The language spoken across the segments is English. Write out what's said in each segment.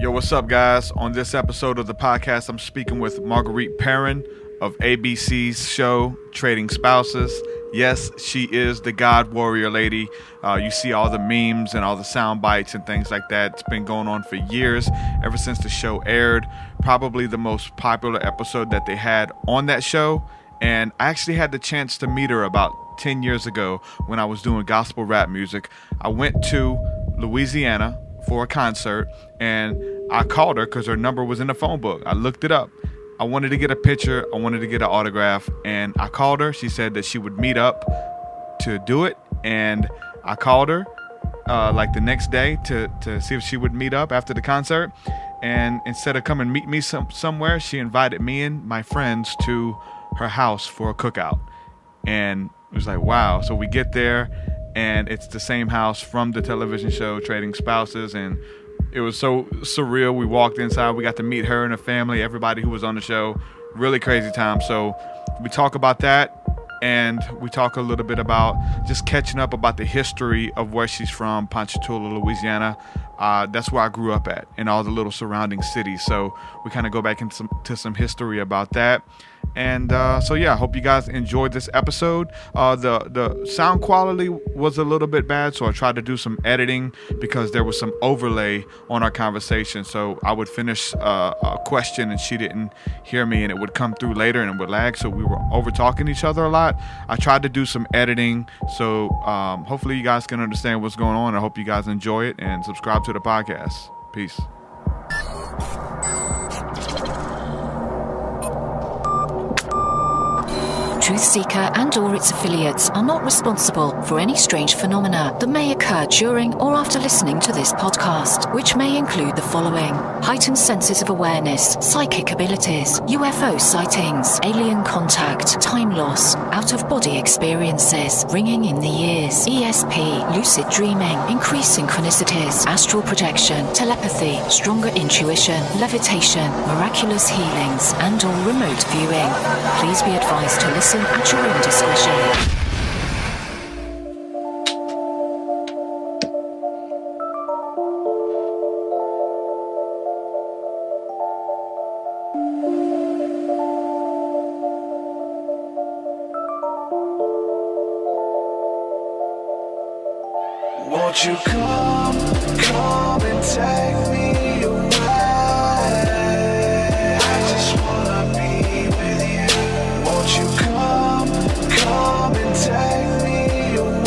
Yo, what's up, guys? On this episode of the podcast, I'm speaking with Marguerite Perrin of ABC's show, Trading Spouses. Yes, she is the God Warrior lady. You see all the memes and all the sound bites and things like that. It's been going on for years, ever since the show aired. Probably the most popular episode that they had on that show. And I actually had the chance to meet her about 10 years ago when I was doing gospel rap music. I went to Louisiana for a concert, and I called her because her number was in the phone book. I looked it up. I wanted to get a picture. I wanted to get an autograph, and I called her. She said that she would meet up to do it, and I called her like the next day to see if she would meet up after the concert. And instead of coming meet me somewhere, she invited me and my friends to her house for a cookout. And it was like, wow. So we get there, and it's the same house from the television show Trading Spouses, and it was so surreal. We walked inside, we got to meet her and her family, everybody who was on the show. Really crazy time. So we talk about that, and we talk a little bit about just catching up about the history of where she's from, Ponchatoula, Louisiana. That's where I grew up at, in all the little surrounding cities. So we kind of go back into some history about that. And so yeah, I hope you guys enjoyed this episode. The sound quality was a little bit bad, so I tried to do some editing because there was some overlay on our conversation. So I would finish a question and she didn't hear me, and it would come through later and it would lag, so we were over talking each other a lot. I tried to do some editing, so hopefully you guys can understand what's going on. I hope you guys enjoy it and subscribe to the podcast. Peace. TruthSeekah and or its affiliates are not responsible for any strange phenomena that may occur during or after listening to this podcast, which may include the following: heightened senses of awareness, psychic abilities, UFO sightings, alien contact, time loss, out-of-body experiences, ringing in the ears, ESP, lucid dreaming, increased synchronicities, astral projection, telepathy, stronger intuition, levitation, miraculous healings, and or remote viewing. Please be advised to listen at your own discretion. Won't you come and take me away? I just wanna be with you. Won't you come and take me away?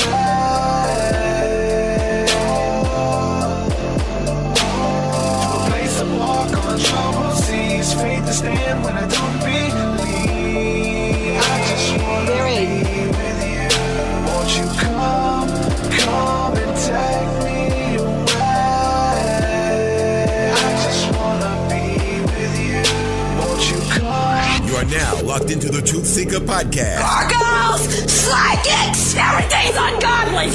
To a place to walk on troubled seas, faith to stand when I don't believe. I just wanna be with you. Won't you come and take me away? I just wanna be with you. Won't you come? You are now locked into the TruthSeekah podcast. Gargoyles! Psychics! Everything's ungodly!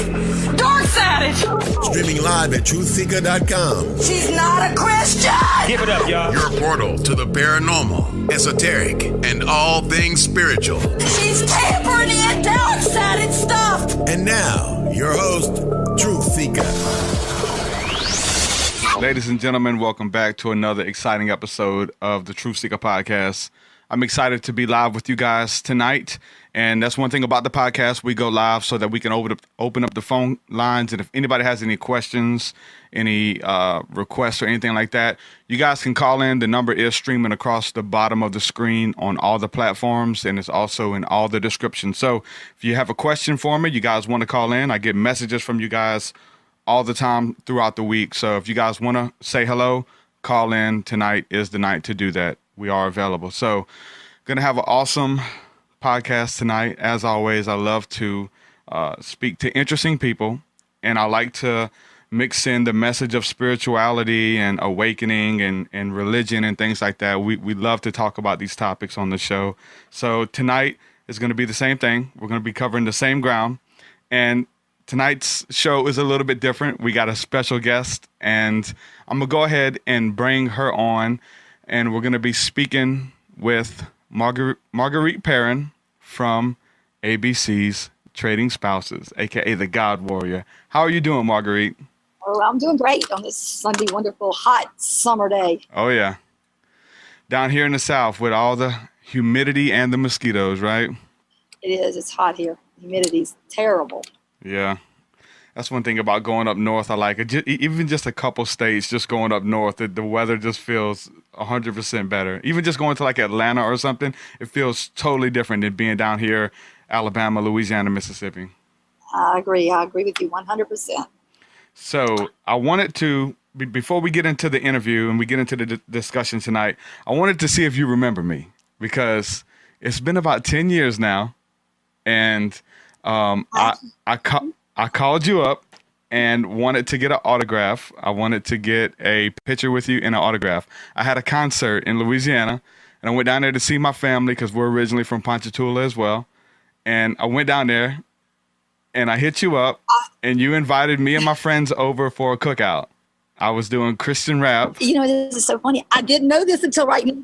Dark's at it! Streaming live at TruthSeekah.com. She's not a Christian! Give it up, y'all. Your portal to the paranormal, esoteric, and all things spiritual. She's tampering in dark's at it stuff! And now, your host, TruthSeekah. Ladies and gentlemen, welcome back to another exciting episode of the TruthSeekah podcast. I'm excited to be live with you guys tonight. And that's one thing about the podcast. We go live so that we can open up the phone lines. And if anybody has any questions, any requests or anything like that, you guys can call in. The number is streaming across the bottom of the screen on all the platforms, and it's also in all the descriptions. So if you have a question for me, you guys want to call in, I get messages from you guys all the time throughout the week. So if you guys want to say hello, call in. Tonight is the night to do that. We are available. So going to have an awesome podcast tonight. As always, I love to speak to interesting people, and I like to mix in the message of spirituality and awakening and religion and things like that. We love to talk about these topics on the show. So tonight is going to be the same thing. We're going to be covering the same ground, and tonight's show is a little bit different. We got a special guest, and I'm going to go ahead and bring her on, and we're going to be speaking with Marguerite Perrin from ABC's Trading Spouses, a.k.a. the God Warrior. How are you doing, Marguerite? Oh, I'm doing great on this Sunday, wonderful, hot summer day. Oh, yeah. Down here in the South with all the humidity and the mosquitoes, right? It is. It's hot here. Humidity's terrible. Yeah. That's one thing about going up north. I like it. Even just a couple states, just going up north, the weather just feels 100% better. Even just going to like Atlanta or something, it feels totally different than being down here, Alabama, Louisiana, Mississippi. I agree. I agree with you 100%. So I wanted to, before we get into the interview and we get into the discussion tonight, I wanted to see if you remember me, because it's been about 10 years now. And I called you up and wanted to get an autograph. I wanted to get a picture with you and an autograph. I had a concert in Louisiana, and I went down there to see my family because we're originally from Ponchatoula as well. And I went down there, and I hit you up, and you invited me and my friends over for a cookout. I was doing Christian rap. You know, this is so funny. I didn't know this until right now.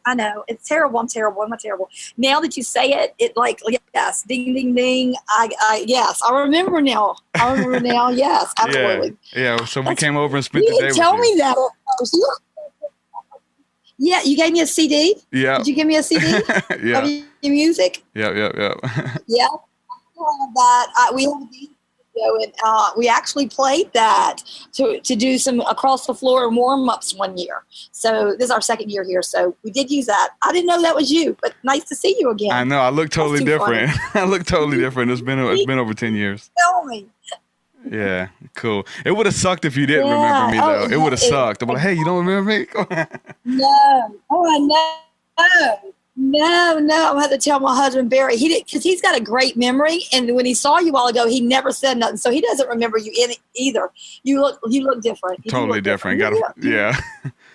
I know. It's terrible. I'm terrible. I'm terrible. Now that you say it, yes, ding, ding, ding. Yes, I remember now. Yes, absolutely. Yeah. So we came over and spent the day with you. You didn't tell me that. Yeah, you gave me a CD? Yeah. Did you give me a CD? Yeah. Of your music? Yeah. Yeah. We have a video, and we actually played that to do some across the floor warm-ups one year. So this is our second year here. So we did use that. I didn't know that was you, but nice to see you again. I know. I look totally different. I look totally different. It's been over 10 years. Tell me. Yeah, cool. It would have sucked if you didn't remember me, though. It would have sucked. I'm like, hey, you don't remember me? No. Oh, I know. No. I'm going to have to tell my husband, Barry. He did, because he's got a great memory. And when he saw you a while ago, he never said nothing. So he doesn't remember you either. You look different. Totally different. Yeah.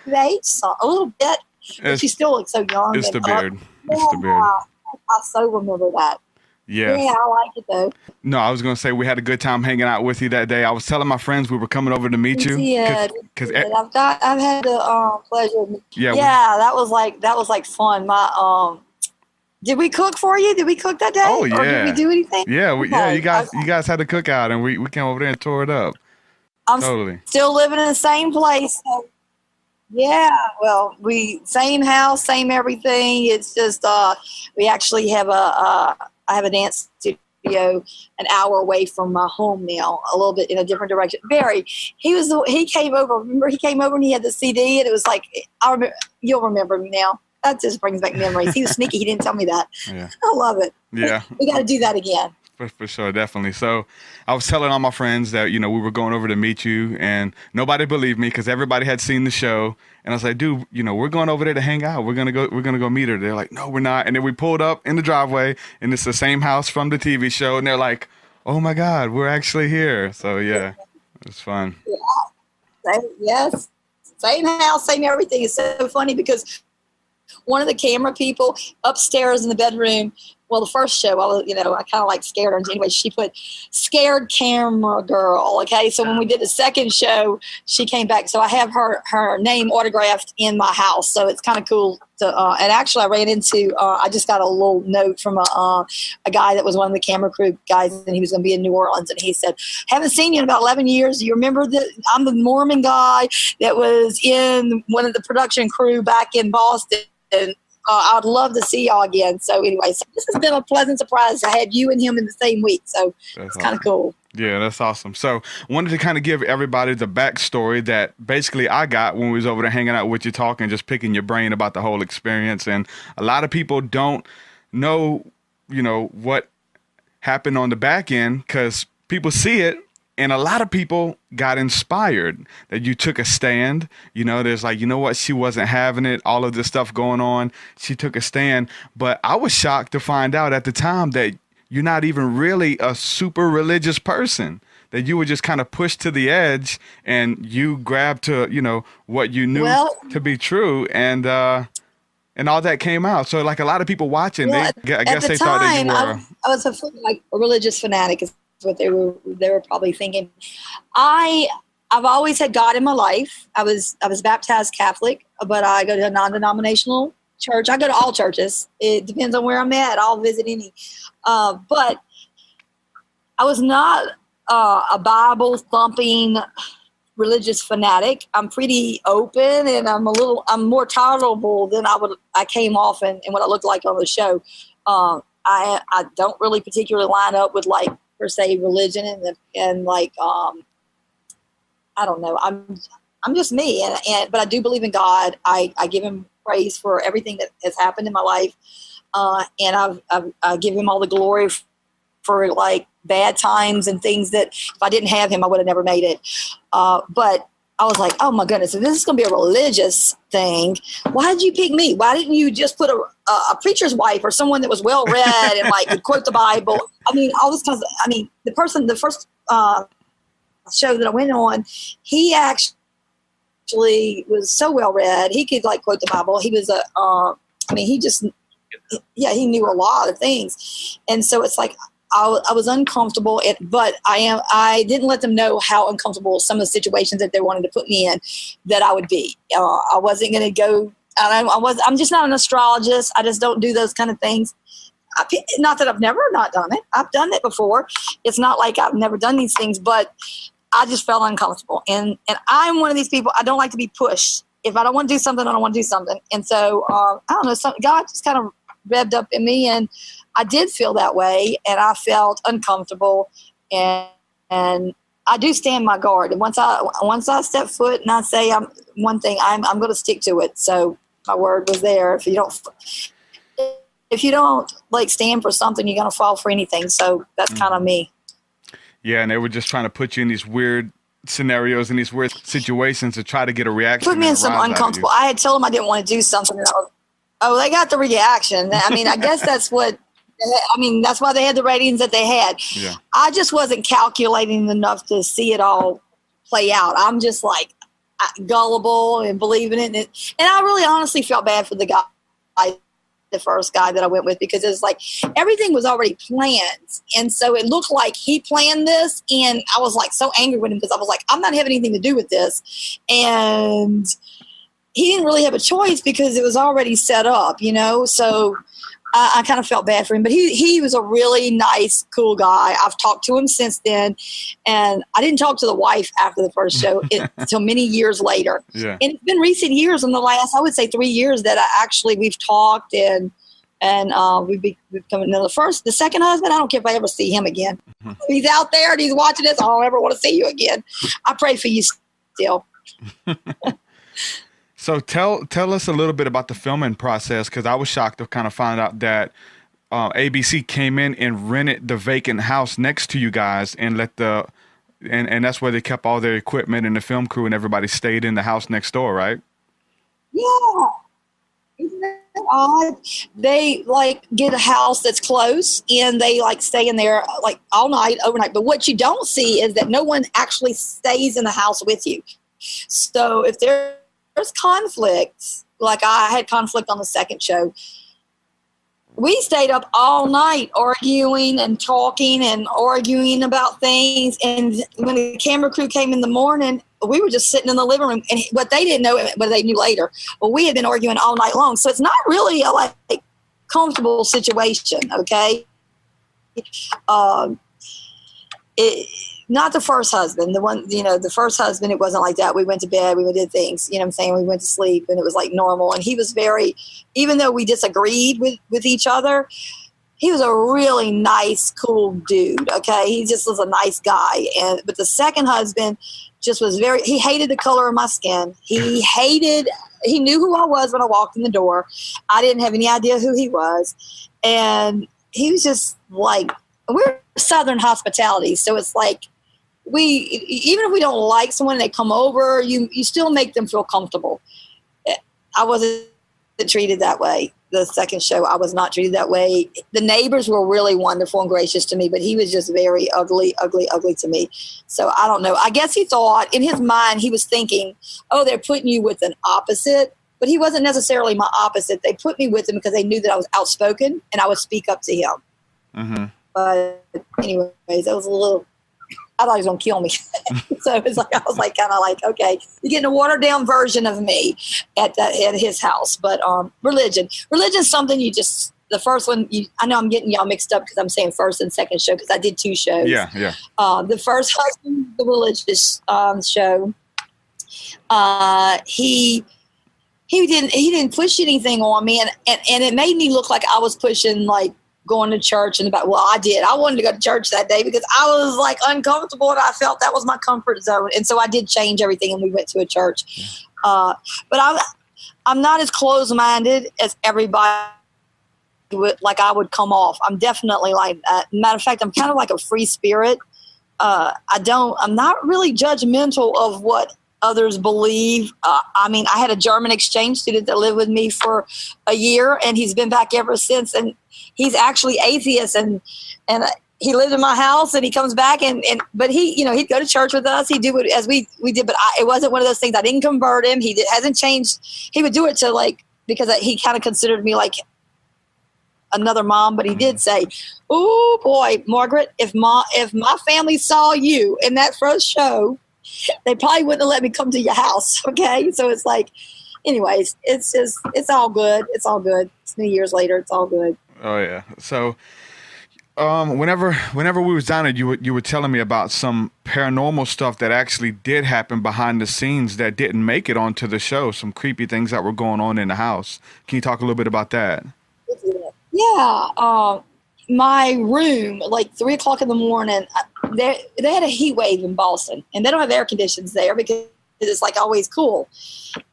You aged a little bit, but you still look so young. It's the beard. It's the beard. I so remember that. Yes. Yeah, I like it though. No, I was going to say we had a good time hanging out with you that day. I was telling my friends we were coming over to meet you. Yeah, I've had the pleasure. Yeah, that was like fun. Did we cook for you? Did we cook that day? Oh yeah. Or did we do anything? Yeah, you guys had a cookout, and we came over there and tore it up. I'm totally still living in the same place. So yeah, well, same house, same everything. It's just we actually have I have a dance studio an hour away from my home now, a little bit in a different direction. Barry, he came over. Remember, he came over and he had the CD, and it was like, you'll remember me now. That just brings back memories. He was sneaky. He didn't tell me that. Yeah. I love it. Yeah. We got to do that again. For sure, definitely. So I was telling all my friends that, we were going over to meet you, and nobody believed me because everybody had seen the show. And I was like, dude, we're going over there to hang out. We're gonna go meet her. They're like, no, we're not. And then we pulled up in the driveway, and it's the same house from the TV show. And they're like, oh my God, we're actually here. So yeah, it was fun. Yeah. Yes. Same house, same everything. It's so funny because one of the camera people upstairs in the bedroom, well, the first show, I kind of like scared her. Anyway, she put scared camera girl. Okay. So when we did the second show, she came back. So I have her name autographed in my house. So it's kind of cool to, and actually I ran into, I just got a little note from a guy that was one of the camera crew guys, and he was going to be in New Orleans. And he said, haven't seen you in about 11 years. Do you remember I'm the Mormon guy that was in one of the production crew back in Boston. I'd love to see y'all again. So anyway, this has been a pleasant surprise. I had you and him in the same week. So it's kind of cool. Yeah, that's awesome. So wanted to kind of give everybody the backstory that basically I got when we was over there hanging out with you, talking, just picking your brain about the whole experience. And a lot of people don't know, what happened on the back end because people see it. And a lot of people got inspired that you took a stand. There's like, what? She wasn't having it. All of this stuff going on. She took a stand. But I was shocked to find out at the time that you're not even really a super religious person, that you were just kind of pushed to the edge and you grabbed to, what you knew to be true. And all that came out. So like a lot of people watching, I guess they thought that you were. I was a religious fanatic. What they were probably thinking. I've always had God in my life. I was baptized Catholic, but I go to a non-denominational church. I go to all churches. It depends on where I'm at. I'll visit any. But I was not a Bible thumping religious fanatic. I'm pretty open, and I'm more tolerable than I came off and what I looked like on the show. I don't really particularly line up with like per se religion and like I don't know. I'm just me, but I do believe in God. I give him praise for everything that has happened in my life, and I give him all the glory for like bad times and things that if I didn't have him, I would have never made it. But I was like, oh my goodness, if this is going to be a religious thing, why did you pick me? Why didn't you just put a preacher's wife or someone that was well read and like could quote the Bible? I mean, all this kinds of, I mean, the first show that I went on, he actually was so well read. He could like quote the Bible. He was he knew a lot of things. And so it's like, I was uncomfortable, but I didn't let them know how uncomfortable some of the situations that they wanted to put me in that I would be. I wasn't going to go. I'm just not an astrologist. I just don't do those kind of things. Not that I've never not done it. I've done it before. It's not like I've never done these things, but I just felt uncomfortable. And I'm one of these people. I don't like to be pushed. If I don't want to do something, I don't want to do something. And so I don't know. God just kind of revved up in me, and I did feel that way, and I felt uncomfortable, and I do stand my guard. And once I step foot and I say one thing, I'm going to stick to it. So my word was there. If you don't like stand for something, you're going to fall for anything. So that's kind of me. Yeah, and they were just trying to put you in these weird scenarios and these weird situations to try to get a reaction. Put me in some uncomfortable. I had told them I didn't want to do something. They got the reaction. I mean, I guess that's why they had the ratings that they had. Yeah. I just wasn't calculating enough to see it all play out. I'm just like gullible and believing it. And I really honestly felt bad for the guy, the first guy that I went with, because it's like everything was already planned. And so it looked like he planned this. And I was like so angry with him because I was like, I'm not having anything to do with this. And he didn't really have a choice because it was already set up, so I kind of felt bad for him. But he was a really nice, cool guy. I've talked to him since then, and I didn't talk to the wife after the first show until many years later. Yeah. And it's been recent years, in the last, I would say 3 years, that we've talked and we've become the second husband. I don't care if I ever see him again. If he's out there and he's watching this, I don't ever want to see you again. I pray for you still. So tell us a little bit about the filming process, because I was shocked to kind of find out that ABC came in and rented the vacant house next to you guys and and that's where they kept all their equipment and the film crew and everybody stayed in the house next door, right? Yeah. Isn't that odd? They like get a house that's close and they like stay in there like all night, overnight. But what you don't see is that no one actually stays in the house with you. So if there's conflict, like I had conflict on the second show, we stayed up all night arguing and talking and arguing about things. And when the camera crew came in the morning, we were just sitting in the living room. And what they didn't know, what they knew later, well, we had been arguing all night long. So it's not really a like comfortable situation, okay? Not the first husband, the first husband, it wasn't like that. We went to bed, we did things, you know what I'm saying? We went to sleep and it was like normal. And he was even though we disagreed with each other, he was a really nice, cool dude. Okay. He just was a nice guy. But the second husband just was he hated the color of my skin. He knew who I was when I walked in the door. I didn't have any idea who he was. And he was just like, we're Southern hospitality. So it's like, even if we don't like someone and they come over, you still make them feel comfortable. I wasn't treated that way. The second show, I was not treated that way. The neighbors were really wonderful and gracious to me, but he was just very ugly to me. So I don't know. I guess he thought in his mind, he was thinking, oh, they're putting you with an opposite, but he wasn't necessarily my opposite. They put me with him because they knew that I was outspoken and I would speak up to him. Mm-hmm. But anyways, that was I thought he was going to kill me. So it was like, I was like, kind of like, okay, you're getting a watered down version of me at his house. But religion's something you just, the first one, I know I'm getting y'all mixed up because I'm saying first and second show because I did 2 shows. Yeah. The first husband, the religious show, he didn't push anything on me, and it made me look like I was pushing like going to church and I did. I wanted to go to church that day because I was like uncomfortable and I felt that was my comfort zone, and so I did change everything and we went to a church. But I'm not as closed-minded as everybody like I would come off. I'm definitely like that. Matter of fact, I'm kind of like a free spirit. I'm not really judgmental of what others believe. I mean, I had a German exchange student that lived with me for a year, and he's been back ever since. And he's actually atheist, and he lived in my house, and he comes back, but he, he'd go to church with us. He'd do it as we did, but it wasn't one of those things. I didn't convert him. Hasn't changed. He would do it to because he kind of considered me like another mom, but he did say, "Oh boy, Margaret, if my family saw you in that first show, they probably wouldn't have let me come to your house." Okay. So it's like, anyways, it's all good. It's all good. It's New Year's later. It's all good. Oh yeah. So, whenever we was down there, you were telling me about some paranormal stuff that actually did happen behind the scenes that didn't make it onto the show. Some creepy things that were going on in the house. Can you talk a little bit about that? Yeah. My room, like 3:00 in the morning, they had a heat wave in Boston, and they don't have air conditions there because it's like always cool.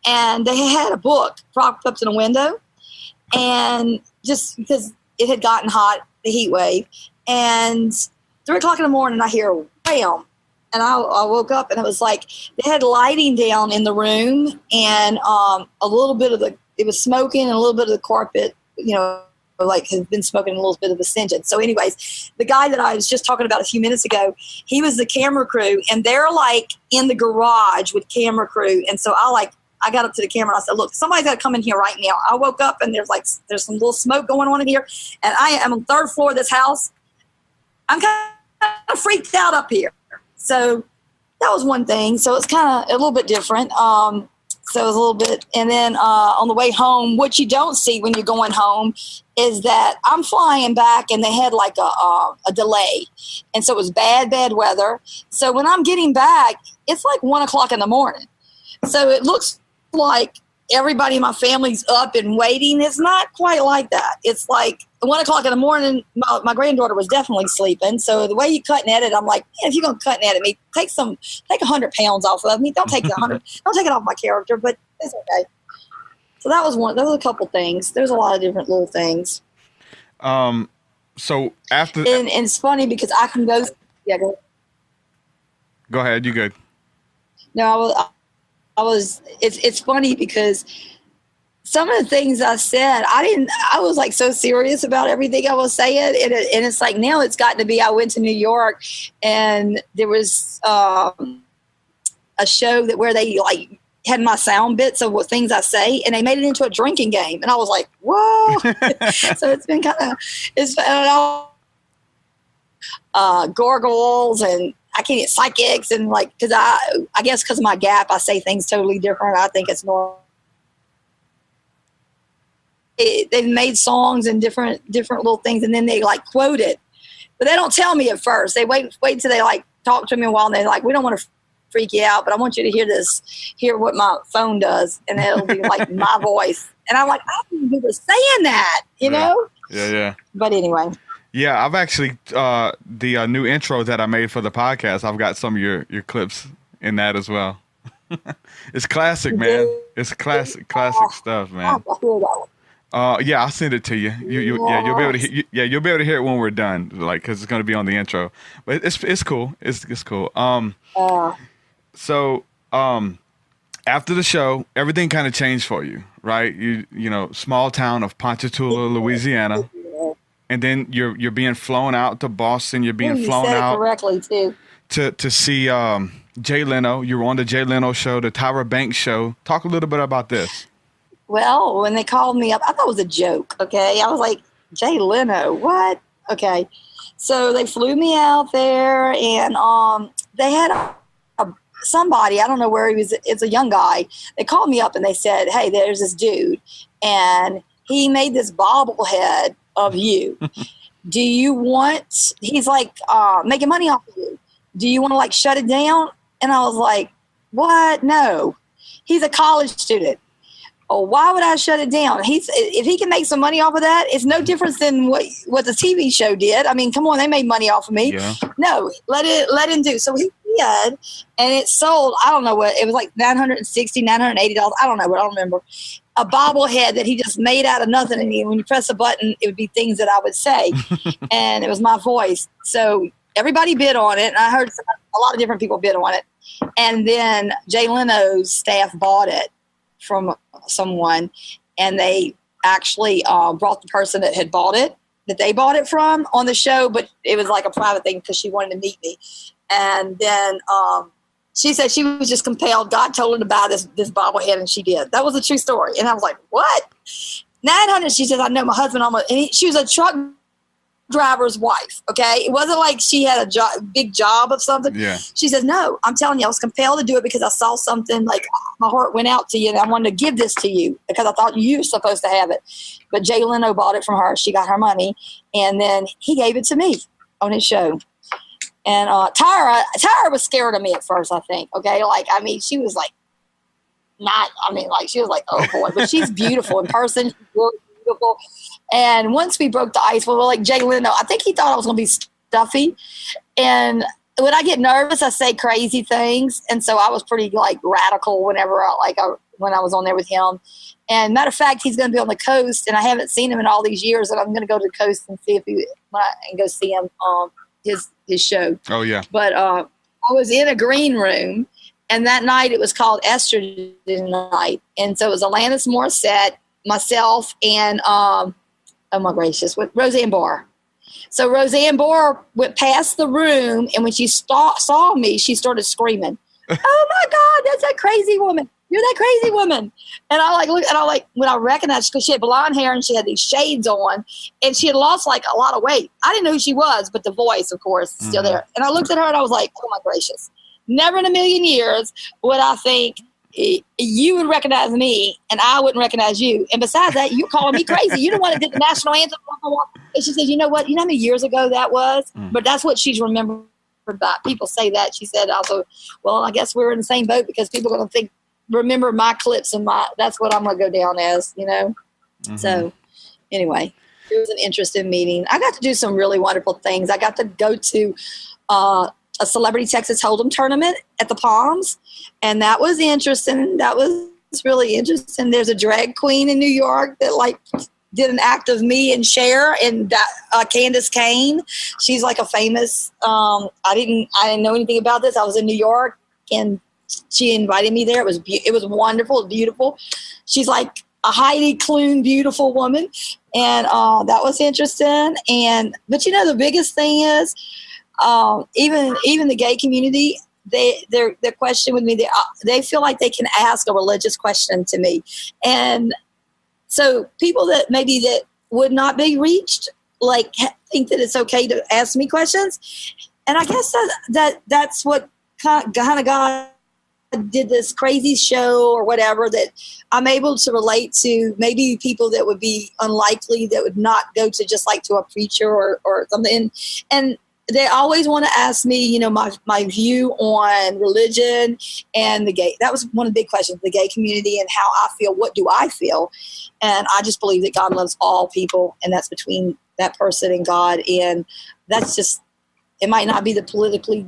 And they had a book propped up to the window, and just because it had gotten hot, the heat wave, and 3:00 in the morning, I hear wham, and I woke up, and it was like they had lighting down in the room, and a little bit of it was smoking, and a little bit of the carpet, like has been smoking a little bit of a singeing. So anyways, the guy that I was just talking about a few minutes ago, he was the camera crew, and they're like in the garage with camera crew. And so I got up to the camera and I said, "Look, somebody's got to come in here right now." I woke up and there's some little smoke going on in here, and I am on the 3rd floor of this house. I'm kind of freaked out up here. So that was one thing. So it's kind of a little bit different. So it was a little bit, and then on the way home, what you don't see when you're going home is that I'm flying back, and they had like a delay, and so it was bad weather. So when I'm getting back, it's like 1:00 in the morning. So it looks like everybody in my family's up and waiting. It's not quite like that. It's like 1:00 in the morning. My granddaughter was definitely sleeping. So the way you cut and edit, I'm like, if you're gonna cut and edit me, take 100 pounds off of me. Don't take 100. Don't take it off my character, but it's okay. So that was one. There was a couple things. There's a lot of different little things. So after, and it's funny because I can go. Yeah, go ahead. You good? No, I was. It's funny because some of the things I said, I was like so serious about everything I was saying. And it's like now it's gotten to be, I went to New York and there was a show where they like had my sound bits of what things I say, and they made it into a drinking game. And I was like, whoa. So it's been gargoyles, and I can't get psychics, and like, cause I guess cause of my gap, I say things totally different. I think it's normal. They've made songs and different little things, and then they like quote it, but they don't tell me at first. They wait till they like talk to me a while, and they're like, "We don't want to freak you out, but I want you to hear what my phone does," and it'll be like my voice, and I'm like, I don't even remember saying that, you know? Yeah. But anyway. Yeah, I've actually the new intro that I made for the podcast, I've got some of your clips in that as well. It's classic, man. It's classic stuff, man. Yeah, I'll send it to you. You'll be able to you'll be able to hear it when we're done, like, because it's going to be on the intro. But it's cool. It's cool. So after the show, everything kind of changed for you, right? You know, small town of Ponchatoula, Louisiana, and then you're being flown out to Boston. You're being flown out correctly too to see Jay Leno. You were on the Jay Leno show, the Tyra Banks show. Talk a little bit about this. Well, when they called me up, I thought it was a joke, okay? I was like, Jay Leno, what? Okay. So they flew me out there, and they had somebody, I don't know where he was, it's a young guy. They called me up, and they said, hey, there's this dude, and he made this bobblehead of you. Do you want, he's like, making money off of you. Do you want to like shut it down? And I was like, what? No. He's a college student. Oh, why would I shut it down? If he can make some money off of that, it's no difference than what the TV show did. I mean, come on, they made money off of me. Yeah. No, let him do. So he did, and it sold. I don't know what it was, like $960, $980. I don't know what. I don't remember. A bobblehead that he just made out of nothing, and when you press a button, it would be things that I would say, and it was my voice. So everybody bid on it, and I heard a lot of different people bid on it, and then Jay Leno's staff bought it from someone, and they actually brought the person that had bought it, that they bought it from, on the show, but it was like a private thing because she wanted to meet me. And then she said she was just compelled. God told her to buy this bobblehead, and she did. That was a true story. And I was like, what? 900. She says, I know my husband almost. And she was a truck driver's wife. Okay, it wasn't like she had a big job of something. Yeah. She says, no, I'm telling you, I was compelled to do it because I saw something, like my heart went out to you, and I wanted to give this to you because I thought you were supposed to have it. But Jay Leno bought it from her. She got her money, and then he gave it to me on his show. And Tyra was scared of me at first, I think. Okay, like, I mean, she was like, she was like, oh boy, but she's beautiful in person. She's really beautiful. And once we broke the ice, well, like Jay Leno, I think he thought I was going to be stuffy. And when I get nervous, I say crazy things. And so I was pretty like radical when I was on there with him. And matter of fact, he's going to be on the coast, and I haven't seen him in all these years. And I'm going to go to the coast and see and go see him his show. Oh yeah. But I was in a green room, and that night it was called Estrogen Night, and so it was Alanis Morissette, myself, and oh my gracious, with Roseanne Barr. So Roseanne Barr went past the room, and when she saw me, she started screaming, "Oh my God, that's that crazy woman! You're that crazy woman!" And I like look, and I like when I recognized, because she had blonde hair and she had these shades on, and she had lost like a lot of weight. I didn't know who she was, but the voice, of course, is still there. And I looked at her and I was like, "Oh my gracious! Never in a million years would I think you would recognize me and I wouldn't recognize you. And besides that, you're calling me crazy. You're the one that did the national anthem." And she said, "You know what? You know how many years ago that was?" But that's what she's remembered by. People say that. She said also, "Well, I guess we're in the same boat because people are going to remember my clips and that's what I'm going to go down as, you know?" So anyway, it was an interesting meeting. I got to do some really wonderful things. I got to go to a Celebrity Texas Hold'em tournament at the Palms, and that was interesting. That was really interesting. There's a drag queen in New York that like did an act of me and Cher, and Candace Kane. She's like a famous. I didn't know anything about this. I was in New York, and she invited me there. It was wonderful, beautiful. She's like a Heidi Klum beautiful woman, and that was interesting. But you know, the biggest thing is. Even the gay community, their question with me, they feel like they can ask a religious question to me, and so people that maybe that would not be reached, like think that it's okay to ask me questions, and I guess that's what kind of God did this crazy show or whatever, that I'm able to relate to maybe people that would be unlikely, that would not go to just like to a preacher or something, and they always want to ask me, you know, my view on religion and the gay. That was one of the big questions, the gay community and how I feel. What do I feel? And I just believe that God loves all people, and that's between that person and God. And that's just, it might not be the politically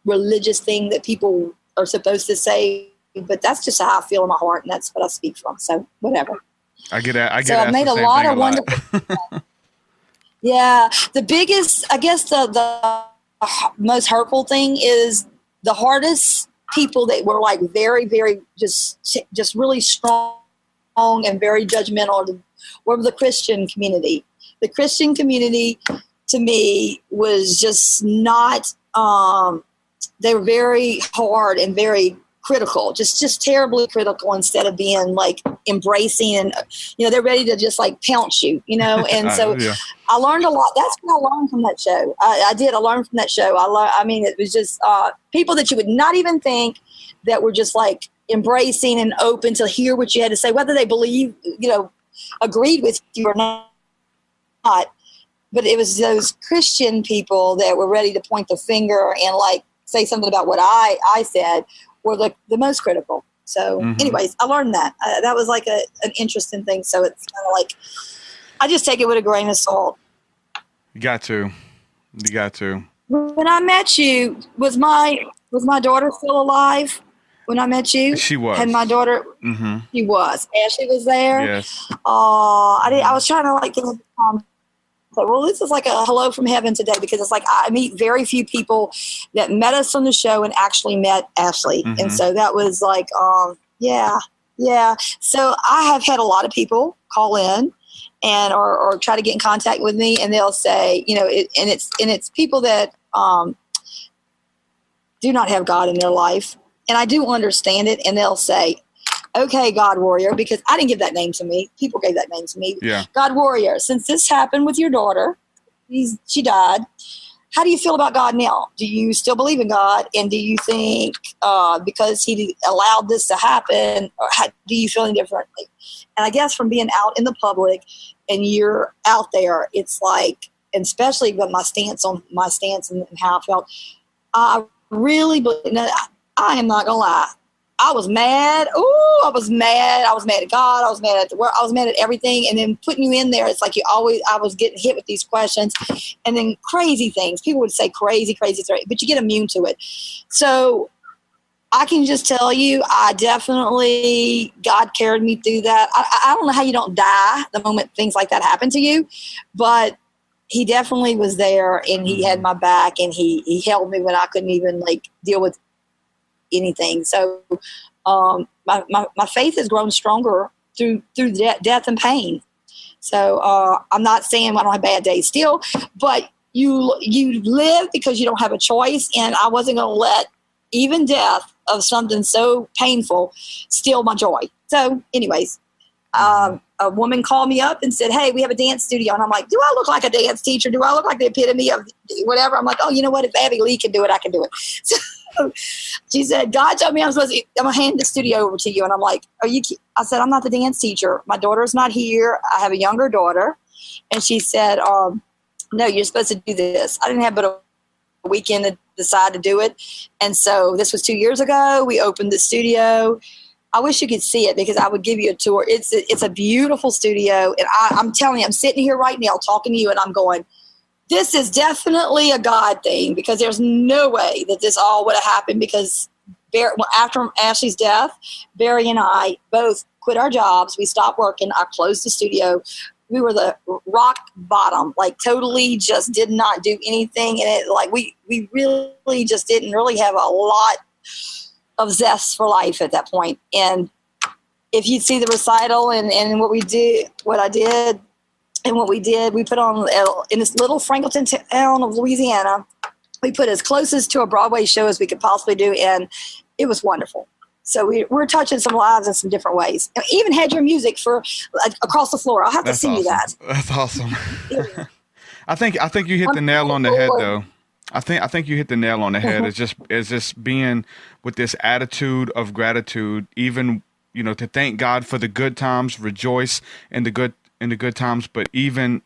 religious thing that people are supposed to say, but that's just how I feel in my heart, and that's what I speak from. So whatever. I get so I've made a lot of wonderful. Yeah, the biggest, I guess the most hurtful thing is the hardest people that were like very, very just really strong and very judgmental were the Christian community. The Christian community to me was just not, they were very hard and very critical, just terribly critical, instead of being like embracing, and you know, they're ready to just like pounce you, you know. And so I learned a lot. That's what I learned from that show. I learned from that show. I mean, it was just people that you would not even think that were just like embracing and open to hear what you had to say, whether they believe, you know, agreed with you or not. but it was those Christian people that were ready to point the finger and like say something about what I said were the most critical. So anyways, I learned that. That was like an interesting thing. So it's kind of like, I just take it with a grain of salt. You got to. When I met you, was my daughter still alive? When I met you, she was. Had my daughter? She was. Ashley was there. Yes. I was trying to like give her time. Well, this is like a hello from heaven today, because it's like I meet very few people that met us on the show and actually met Ashley, and so that was like, yeah. So I have had a lot of people call in and or try to get in contact with me, and they'll say, it's people that do not have God in their life. And I do understand it. And they'll say, okay, God Warrior, because I didn't give that name to me. People gave that name to me. Yeah. God Warrior, since this happened with your daughter, she died, how do you feel about God now? Do you still believe in God? And do you think because he allowed this to happen, or do you feel any differently? And I guess from being out in the public and you're out there, it's like, and especially with my stance and how I felt, I really believe, I am not going to lie. I was mad. Ooh, I was mad. I was mad at God. I was mad at the world. I was mad at everything. And then putting you in there, it's like I was getting hit with these questions and then crazy things. People would say crazy, but you get immune to it. So I can just tell you, God carried me through that. I don't know how you don't die the moment things like that happen to you, but he definitely was there, and he had my back, and he held me when I couldn't even like deal with anything. So my faith has grown stronger through death and pain. So I'm not saying I don't have bad days still, but you live because you don't have a choice, and I wasn't going to let even death of something so painful steal my joy. So anyways, a woman called me up and said, hey, we have a dance studio. And I'm like, do I look like a dance teacher? Do I look like the epitome of whatever? I'm like, oh, you know what? If Abby Lee can do it, I can do it. So she said, God told me I'm going to hand the studio over to you. And I'm like, I said, I'm not the dance teacher. My daughter's not here. I have a younger daughter. And she said, no, you're supposed to do this. I didn't have but a weekend to decide to do it. And so this was 2 years ago. We opened the studio. I wish you could see it, because I would give you a tour. It's a beautiful studio. And I'm telling you, I'm sitting here right now talking to you, and I'm going, this is definitely a God thing, because there's no way that this all would have happened, because after Ashley's death, Barry and I both quit our jobs. We stopped working. I closed the studio. We were the rock bottom, like totally just did not do anything. And we really just didn't really have a lot of zest for life at that point. And if you'd see the recital and what I did and what we did, we put on in this little Franklinton town of Louisiana, we put as closest to a Broadway show as we could possibly do. And it was wonderful. So we're touching some lives in some different ways. And even had your music for across the floor. I'll have to send you that. That's awesome. I think you hit the nail on the head, though. I think you hit the nail on the head. It's just being with this attitude of gratitude, even, to thank God for the good times, rejoice in the good times, but even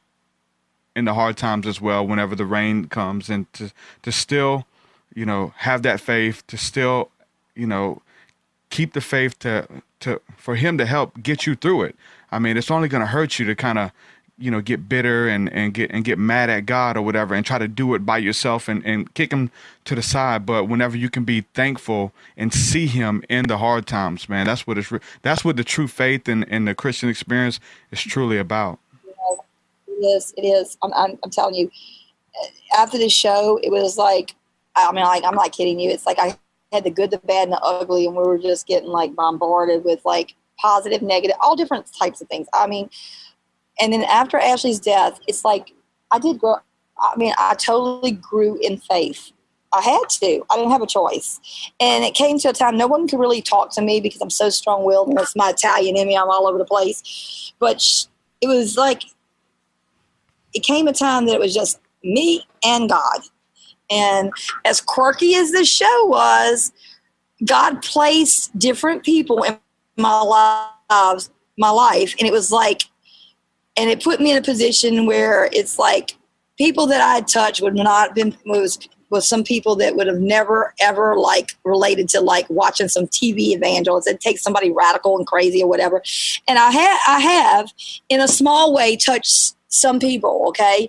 in the hard times as well, whenever the rain comes, and to still, have that faith, to still, keep the faith for him to help get you through it. I mean, it's only going to hurt you to kind of, get bitter and get mad at God or whatever, and try to do it by yourself and kick him to the side. But whenever you can be thankful and see him in the hard times, man, that's what the true faith and the Christian experience is truly about. It is. I'm telling you, after this show, it was like, I'm not kidding you. It's like I had the good, the bad, and the ugly, and we were just getting like bombarded with like positive, negative, all different types of things. I mean, and then after Ashley's death, it's like I did grow. I mean, I totally grew in faith. I had to. I didn't have a choice. And it came to a time no one could really talk to me because I'm so strong-willed, and it's my Italian in me. I'm all over the place. But it was like it came a time that it was just me and God. And as quirky as the show was, God placed different people in my life. And it was like, And it put me in a position where it's like people that I had touched would not have been, was some people that would have never, ever like related to like watching some TV evangelists. It takes somebody radical and crazy or whatever. And I have in a small way touched some people. Okay.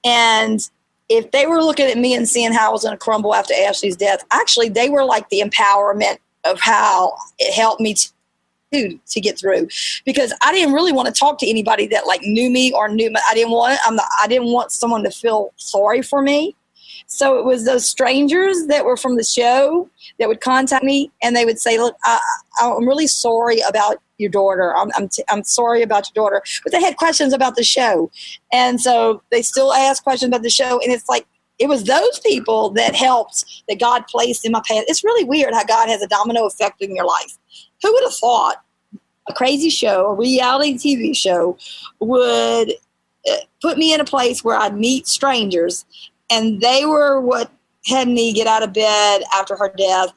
And if they were looking at me and seeing how I was going to crumble after Ashley's death, actually they were like the empowerment of how it helped me to get through, because I didn't really want to talk to anybody that like knew me or knew me. I didn't want someone to feel sorry for me. So it was those strangers that were from the show that would contact me and they would say, look, I'm really sorry about your daughter. I'm sorry about your daughter. But they had questions about the show. And so they still ask questions about the show. And it's like, it was those people that helped, that God placed in my path. It's really weird how God has a domino effect in your life. Who would have thought a crazy show, a reality TV show, would put me in a place where I'd meet strangers, and they were what had me get out of bed after her death,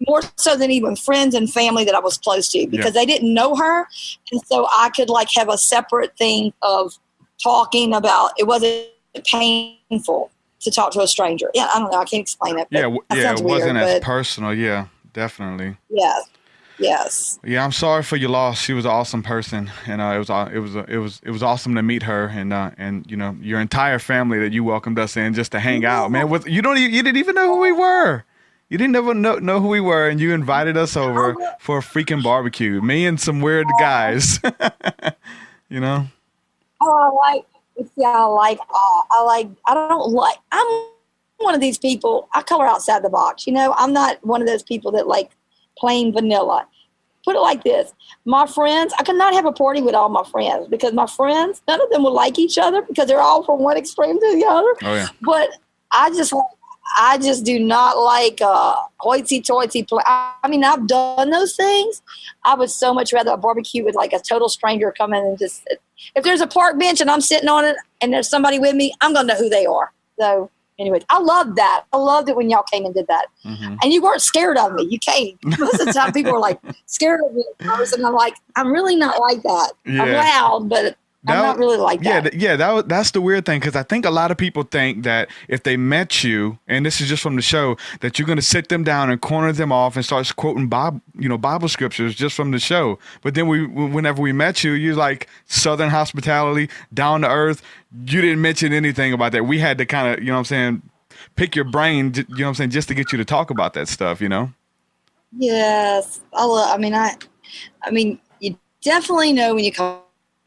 more so than even friends and family that I was close to, because they didn't know her. And so I could like have a separate thing of talking about, it wasn't painful to talk to a stranger. Yeah, I don't know. I can't explain it. It wasn't weird, as personal. Yeah, definitely. Yes. Yeah, I'm sorry for your loss. She was an awesome person, and it was awesome to meet her, and you know, your entire family that you welcomed us in just to hang out, man. You didn't even know who we were. You didn't ever know who we were, and you invited us over for a freaking barbecue. Me and some weird guys. You know. I'm one of these people, I color outside the box. You know, I'm not one of those people that like plain vanilla. Put it like this. My friends, I could not have a party with all my friends, because my friends, none of them would like each other because they're all from one extreme to the other. Oh, yeah. But I just do not like hoity-toity. I mean, I've done those things. I would so much rather a barbecue with like a total stranger come in and just, if there's a park bench and I'm sitting on it and there's somebody with me, I'm going to know who they are. So anyways, I loved that. I loved it when y'all came and did that. Mm-hmm. And you weren't scared of me. You came. Most of the time people were like scared of me at first, and I'm like, I'm really not like that. Yeah. I'm loud, but I'm not really like that. That's the weird thing, because I think a lot of people think that if they met you, and this is just from the show, that you're going to sit them down and corner them off and start quoting Bible scriptures just from the show. But then whenever we met you, you're like Southern hospitality, down to earth. You didn't mention anything about that. We had to kind of, you know what I'm saying, pick your brain, you know what I'm saying, just to get you to talk about that stuff, you know? Yes. I mean, you definitely know when you come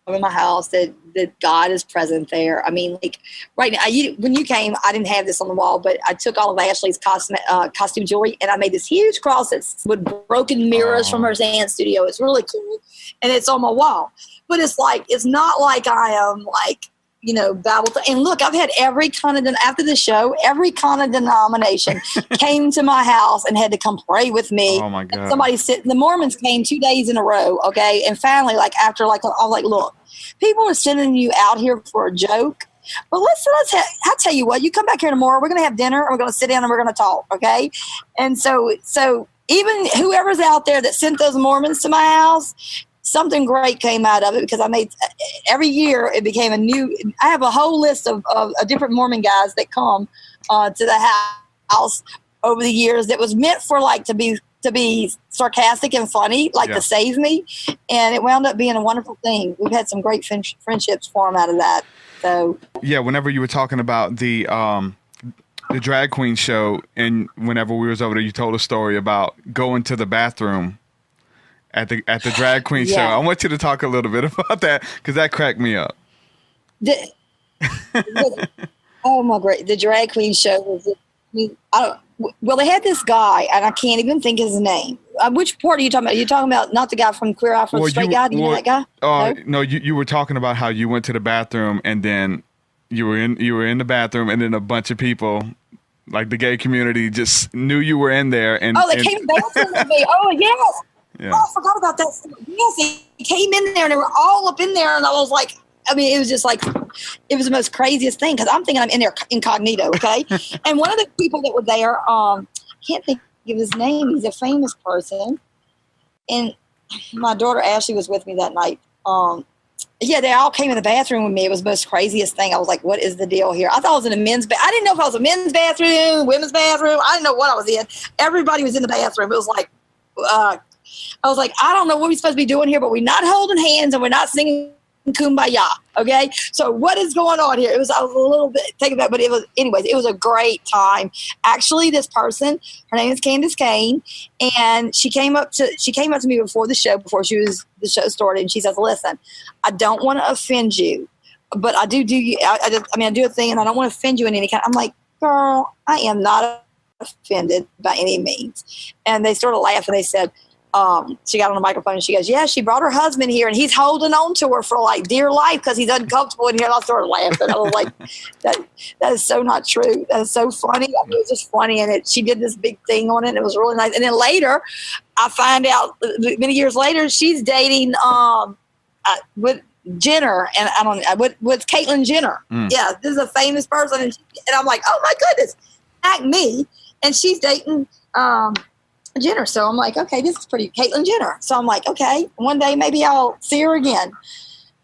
in my house that God is present there. I mean, like right now, when you came, I didn't have this on the wall, but I took all of Ashley's costume jewelry and I made this huge cross that's with broken mirrors from her dance studio. It's really cool, and it's on my wall. But it's not like I am like, you know, babbled. And look, I've had every kind of, after the show, every kind of denomination came to my house and had to come pray with me. Oh my God. The Mormons came 2 days in a row. Okay. And finally, like after, like, I was like, look, people are sending you out here for a joke. But I'll tell you what, you come back here tomorrow, we're going to have dinner and we're going to sit down and we're going to talk. Okay. And so even whoever's out there that sent those Mormons to my house, something great came out of it, because every year it became I have a whole list of different Mormon guys that come to the house over the years that was meant for like to be sarcastic and funny, like to save me. And it wound up being a wonderful thing. We've had some great friendships form out of that. So yeah, whenever you were talking about the drag queen show, and whenever we was over there, you told a story about going to the bathroom at the drag queen show. I want you to talk a little bit about that, because that cracked me up. Oh my great! The drag queen show was. Well, they had this guy, and I can't even think his name. Which part are you talking about? You're talking about not the guy from Queer Eye for the Straight Guy? Do you know that guy? No, you were talking about how you went to the bathroom, and then you were in the bathroom, and then a bunch of people, like the gay community, just knew you were in there. And they came dancing with me. Oh yes. Yeah. Oh, I forgot about that. Yes, they came in there and they were all up in there, and I was like, I mean, it was just like, it was the most craziest thing, because I'm thinking I'm in there incognito, okay? And one of the people that were there, I can't think of his name. He's a famous person, and my daughter Ashley was with me that night. Yeah, they all came in the bathroom with me. It was the most craziest thing. I was like, what is the deal here? I thought I was in a men's I didn't know if I was a men's bathroom, women's bathroom. I didn't know what I was in. Everybody was in the bathroom. It was like, I was like, I don't know what we're supposed to be doing here, but we're not holding hands and we're not singing Kumbaya. Okay. So what is going on here? I was a little bit taken back, but it was a great time. Actually, this person, her name is Candace Kane, and she came up to me before the show started, and she says, listen, I don't want to offend you, but I do I do a thing, and I don't want to offend you in any kind. I'm like, girl, I am not offended by any means. And they started laughing. They said, she got on the microphone and she goes, yeah, she brought her husband here and he's holding on to her for like dear life because he's uncomfortable in here. And I started laughing. I was like, that is so not true. That is so funny. I mean, it was just funny. And she did this big thing on it. And it was really nice. And then later, I find out many years later, she's dating with Jenner. And I don't know, with Caitlyn Jenner. Yeah, this is a famous person. And I'm like, oh my goodness, act me. And she's dating Jenner. So I'm like, okay, this is pretty Caitlyn Jenner. So I'm like, okay, one day maybe I'll see her again.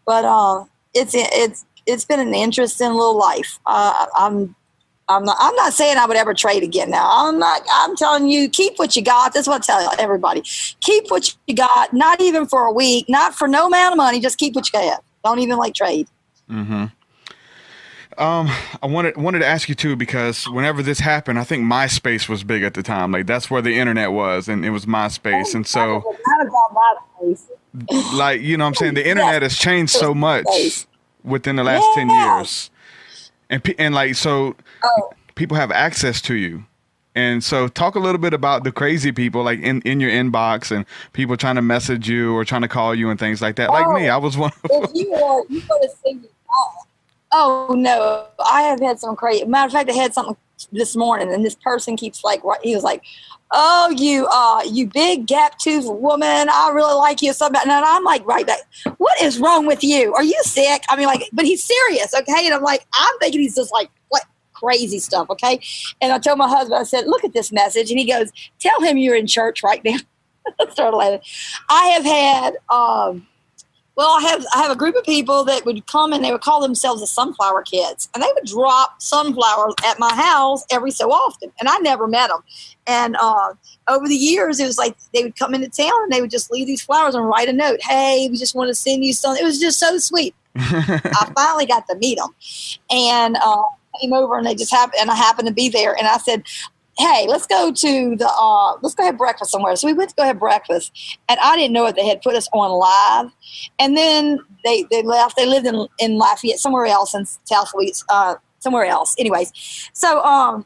But it's been an interesting little life. I'm not saying I would ever trade again now. I'm telling you, keep what you got. That's what I tell everybody. Keep what you got, not even for a week, not for no amount of money, just keep what you got. Don't even like trade. Mm-hmm. I wanted to ask you too, because whenever this happened, I think MySpace was big at the time. Like that's where the internet was, and it was MySpace. And so, like, you know what I'm saying? The internet has changed so much within the last 10 years. And like, so people have access to you. And so talk a little bit about the crazy people like in your inbox and people trying to message you or trying to call you and things like that. Like me, I was one of them. If you want to see me call. Oh, no, I have had some crazy. Matter of fact, I had something this morning, and this person keeps like, he was like, oh, you big gap-toothed woman, I really like you. And I'm like, right back, what is wrong with you? Are you sick? I mean, like, but he's serious, okay? And I'm like, I'm thinking he's just like, what crazy stuff, okay? And I told my husband, I said, look at this message. And he goes, tell him you're in church right now. I started laughing. I have had... I have a group of people that would come and they would call themselves the Sunflower Kids, and they would drop sunflowers at my house every so often, and I never met them. And over the years, it was like they would come into town and they would just leave these flowers and write a note. Hey, we just want to send you something. It was just so sweet. I finally got to meet them, and came over and they just happened, and I happened to be there, and I said, hey, let's go have breakfast somewhere. So we went to go have breakfast, and I didn't know it. They had put us on live, and then they left. They lived in Lafayette, somewhere else in South Louisiana, somewhere else. Anyways, so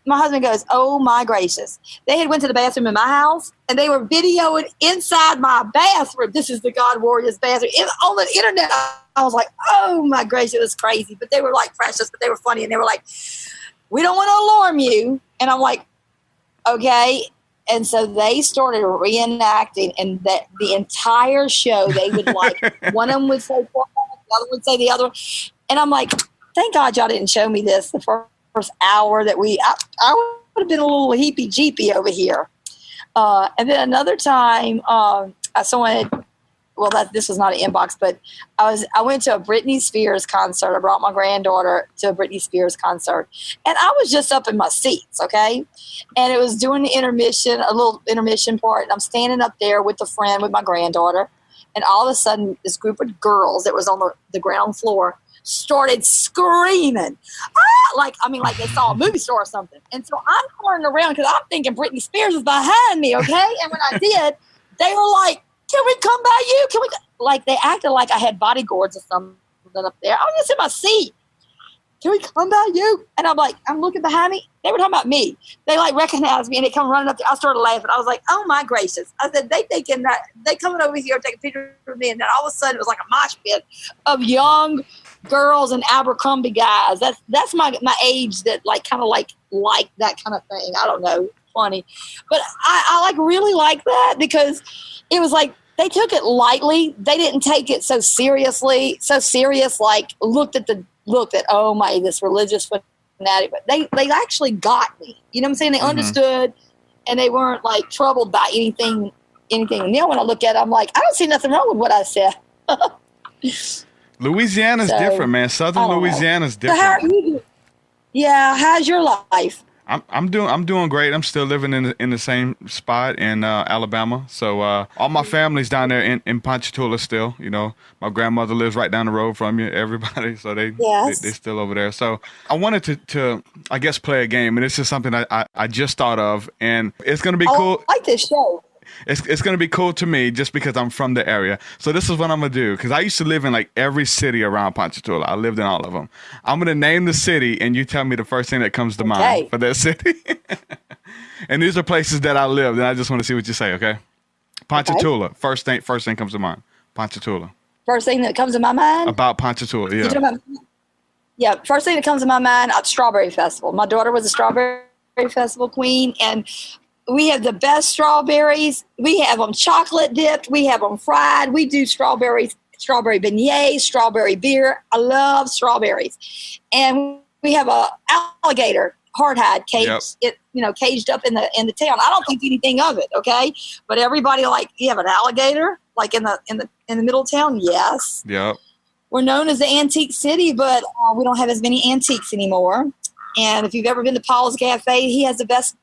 my husband goes, oh my gracious. They had went to the bathroom in my house, and they were videoing inside my bathroom. This is the God Warriors bathroom. On the internet, I was like, oh my gracious, it was crazy. But they were like precious, but they were funny, and they were like, we don't want to alarm you. And I'm like, okay. And so they started reenacting, and that the entire show, they would like, one of them would say, the other would say the other. And I'm like, thank God y'all didn't show me this the first hour that I would have been a little heepy-jeepy over here. And then another time, this was not an inbox, but I went to a Britney Spears concert. I brought my granddaughter to a Britney Spears concert, and I was just up in my seats, okay? And it was during the intermission, a little intermission part, and I'm standing up there with a friend with my granddaughter, and all of a sudden, this group of girls that was on the ground floor started screaming, like they saw a movie star or something. And so I'm turning around because I'm thinking Britney Spears is behind me, okay? And when I did, they were like, can we come by you? Like they acted like I had bodyguards or something up there. I was just in my seat. Can we come by you? And I'm like, I'm looking behind me. They were talking about me. They like recognized me and they come running up there. I started laughing. I was like, oh my gracious. I said, they thinking that they coming over here take a picture of me. And then all of a sudden it was like a mosh pit of young girls and Abercrombie guys. That's my age that like kind of like that kind of thing. I don't know. Funny. But I like really like that because it was like they took it lightly. They didn't take it so serious, like looked at oh my, this religious fanatic. But they actually got me. You know what I'm saying? They understood, and they weren't like troubled by anything. And now when I look at it, I'm like, I don't see nothing wrong with what I said. Louisiana's different, man. Southern Louisiana's different. So how are you? Yeah, how's your life? I'm doing great. I'm still living in the same spot in Alabama. So all my family's down there in Ponchatoula still. You know, my grandmother lives right down the road from you. Everybody, so they still over there. So I wanted to I guess play a game, and this is something I just thought of, and it's gonna be cool. I like this show. It's going to be cool to me just because I'm from the area. So this is what I'm going to do, because I used to live in like every city around Ponchatoula. I lived in all of them. I'm going to name the city, and you tell me the first thing that comes to mind for that city. And these are places that I lived, and I just want to see what you say, okay? Ponchatoula. Okay. First thing comes to mind. Ponchatoula. First thing that comes to my mind? About Ponchatoula, yeah. First thing that comes to my mind, Strawberry Festival. My daughter was a Strawberry Festival queen, and we have the best strawberries. We have them chocolate dipped. We have them fried. We do strawberry beignets, strawberry beer. I love strawberries. And we have a alligator hardhide caged, caged up in the town. I don't think anything of it, okay? But everybody you have an alligator like in the middle of town? Yes. Yep. We're known as the antique city, but we don't have as many antiques anymore. And if you've ever been to Paul's Cafe, he has the best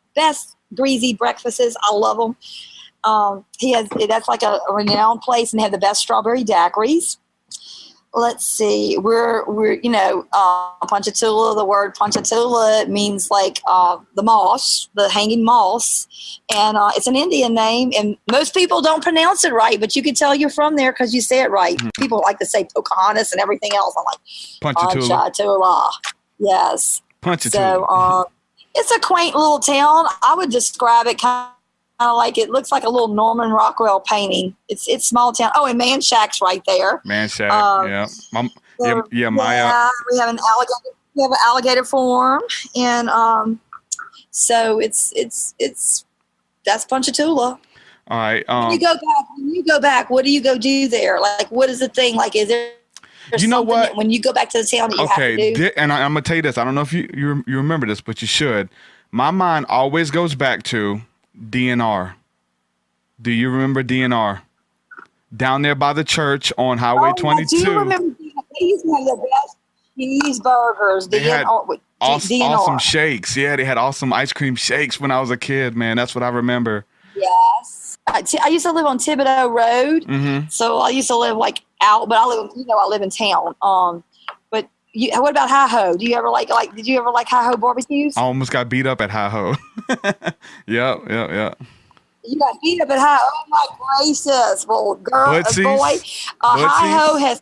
greasy breakfasts. I love them. That's like a renowned place, and they have the best strawberry daiquiris. Let's see. We're Ponchatoula. The word Ponchatoula means like the moss, the hanging moss, and it's an Indian name. And most people don't pronounce it right, but you can tell you're from there because you say it right. Mm-hmm. People like to say Pocahontas and everything else. I'm like Ponchatoula. Yes. Ponchatoula. So it's a quaint little town. I would describe it kind of like it looks like a little Norman Rockwell painting. It's small town. Oh, and Man Shack's right there. Man Shack, yeah. We have an alligator. We have an alligator farm, and so it's that's Ponchatoula. All right. When you go back, what do you go do there? Like, what is the thing? Like, is there? You know what? When you go back to the town that you have to do? And I'm going to tell you this. I don't know if you remember this, but you should. My mind always goes back to DNR. Do you remember DNR? Down there by the church on Highway 22. I do remember DNR. They used to have the best cheeseburgers. They had awesome shakes. Yeah, they had awesome ice cream shakes when I was a kid, man. That's what I remember. Yes. I used to live on Thibodeau Road, so I used to live like out, but I live in town. But what about Hi-Ho? Do you ever did you ever like Hi-Ho barbecues? I almost got beat up at Hi-Ho. Yeah. You got beat up at Hi-Ho? Oh my gracious! Well, boy, Hi-Ho has.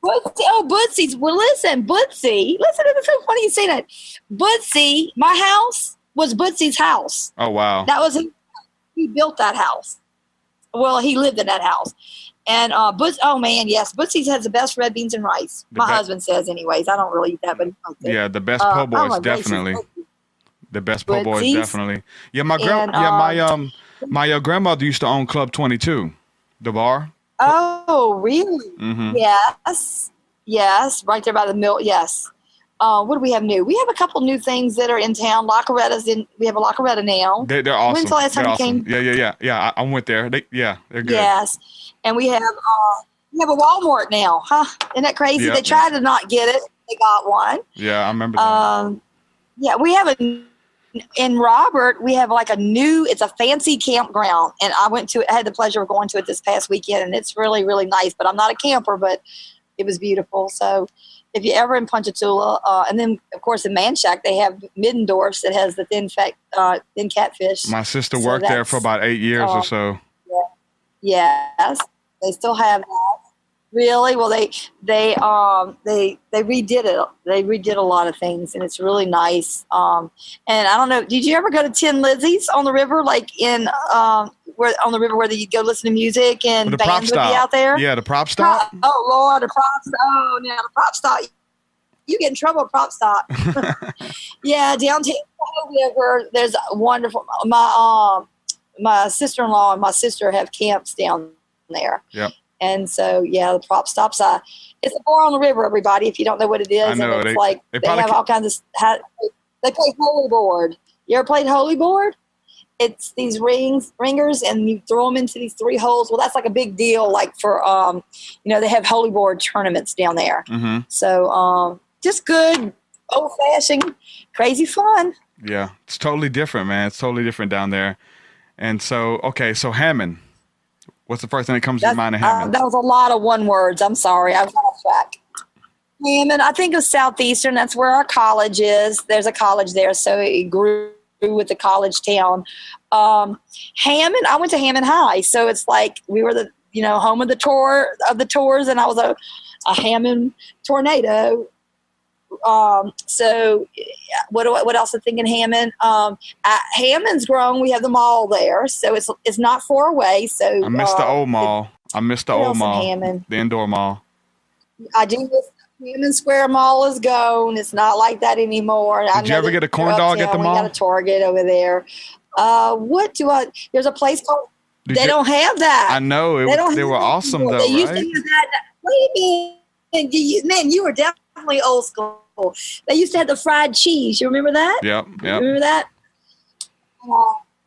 Bootsies. Well, listen, Bootsy. Listen, it's so funny you say that. Bootsy, my house was Bootsy's house. Oh wow. That was he built that house. Well, he lived in that house. And Bootsy's has the best red beans and rice. My husband says anyways. I don't really eat that, but he likes it. Yeah, the best po' boys, definitely. The best po' boys, definitely. Yeah, my grandmother used to own Club 22, the bar. Oh, really? Mm-hmm. Yes, right there by the mill. Yes. What do we have new? We have a couple new things that are in town. We have a Lockeretta now. They're awesome. When's the last time you came? Yeah. I went there. They're good. Yes, and we have a Walmart now. Huh? Isn't that crazy? Yep. They tried to not get it. They got one. Yeah, I remember that. Yeah, we have in Robert. We have like it's a fancy campground, and I had the pleasure of going to it this past weekend, and it's really, really nice. But I'm not a camper, but it was beautiful. So if you're ever in Ponchatoula, and then of course in Man Shack they have Middendorf's that has the thin catfish. My sister worked there for about 8 years or so. Yeah. Yes, they still have that. Really? Well, they redid it. They redid a lot of things, and it's really nice. And I don't know. Did you ever go to Tin Lizzie's on the river, like where you go listen to music and the bands would be out there? Yeah, the prop stop. Oh Lord, the prop stop. Oh, now the prop stop. You get in trouble at prop stop. Yeah, downtown where there's wonderful. My sister-in-law and my sister have camps down there. Yep. And so, the prop stops. It's a bar on the river, everybody, if you don't know what it is. I know. And it's they have all kinds of – they play Holy Board. You ever played Holy Board? it's these ringers, and you throw them into these 3 holes. Well, that's like a big deal, like for, they have holy board tournaments down there. Mm-hmm. So just good, old-fashioned, crazy fun. Yeah, it's totally different, man. It's totally different down there. And so, okay, so Hammond. What's the first thing that comes to your mind of Hammond? That was a lot of one words. I'm sorry. I was off track. Hammond, I think of Southeastern. That's where our college is. There's a college there, so it grew with the college town. Hammond, I went to Hammond High, so it's like we were the home of the tours, and I was a Hammond tornado. So what else I think in Hammond? Hammond's grown. We have the mall there, so it's not far away. So I miss the old mall. I miss the old mall, Hammond? The indoor mall. I do miss Hammond Square Mall is gone. It's not like that anymore. Did you ever get a corn dog at the mall? We got a Target over there. There's a place called. They don't have that. I know they were awesome though, they used right? To have that. What do you mean? Man, you were definitely old school. They used to have the fried cheese. You remember that? Yep. Remember that?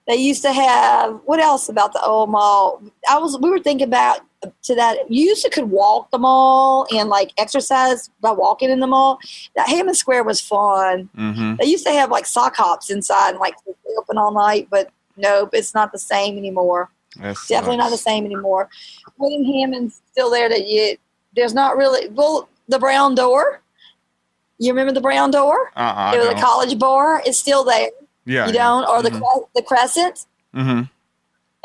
They used to have, what else about the old mall? We were thinking about to that. You used to could walk the mall and like exercise by walking in the mall. That Hammond Square was fun. Mm-hmm. They used to have like sock hops inside and like open all night, but nope, it's not the same anymore. That's definitely not the same anymore. What in Hammond's still there that there's not really, the Brown Door. You remember the Brown Door? It was a college bar. It's still there. Yeah. You don't? Or the Crescent. Mm-hmm.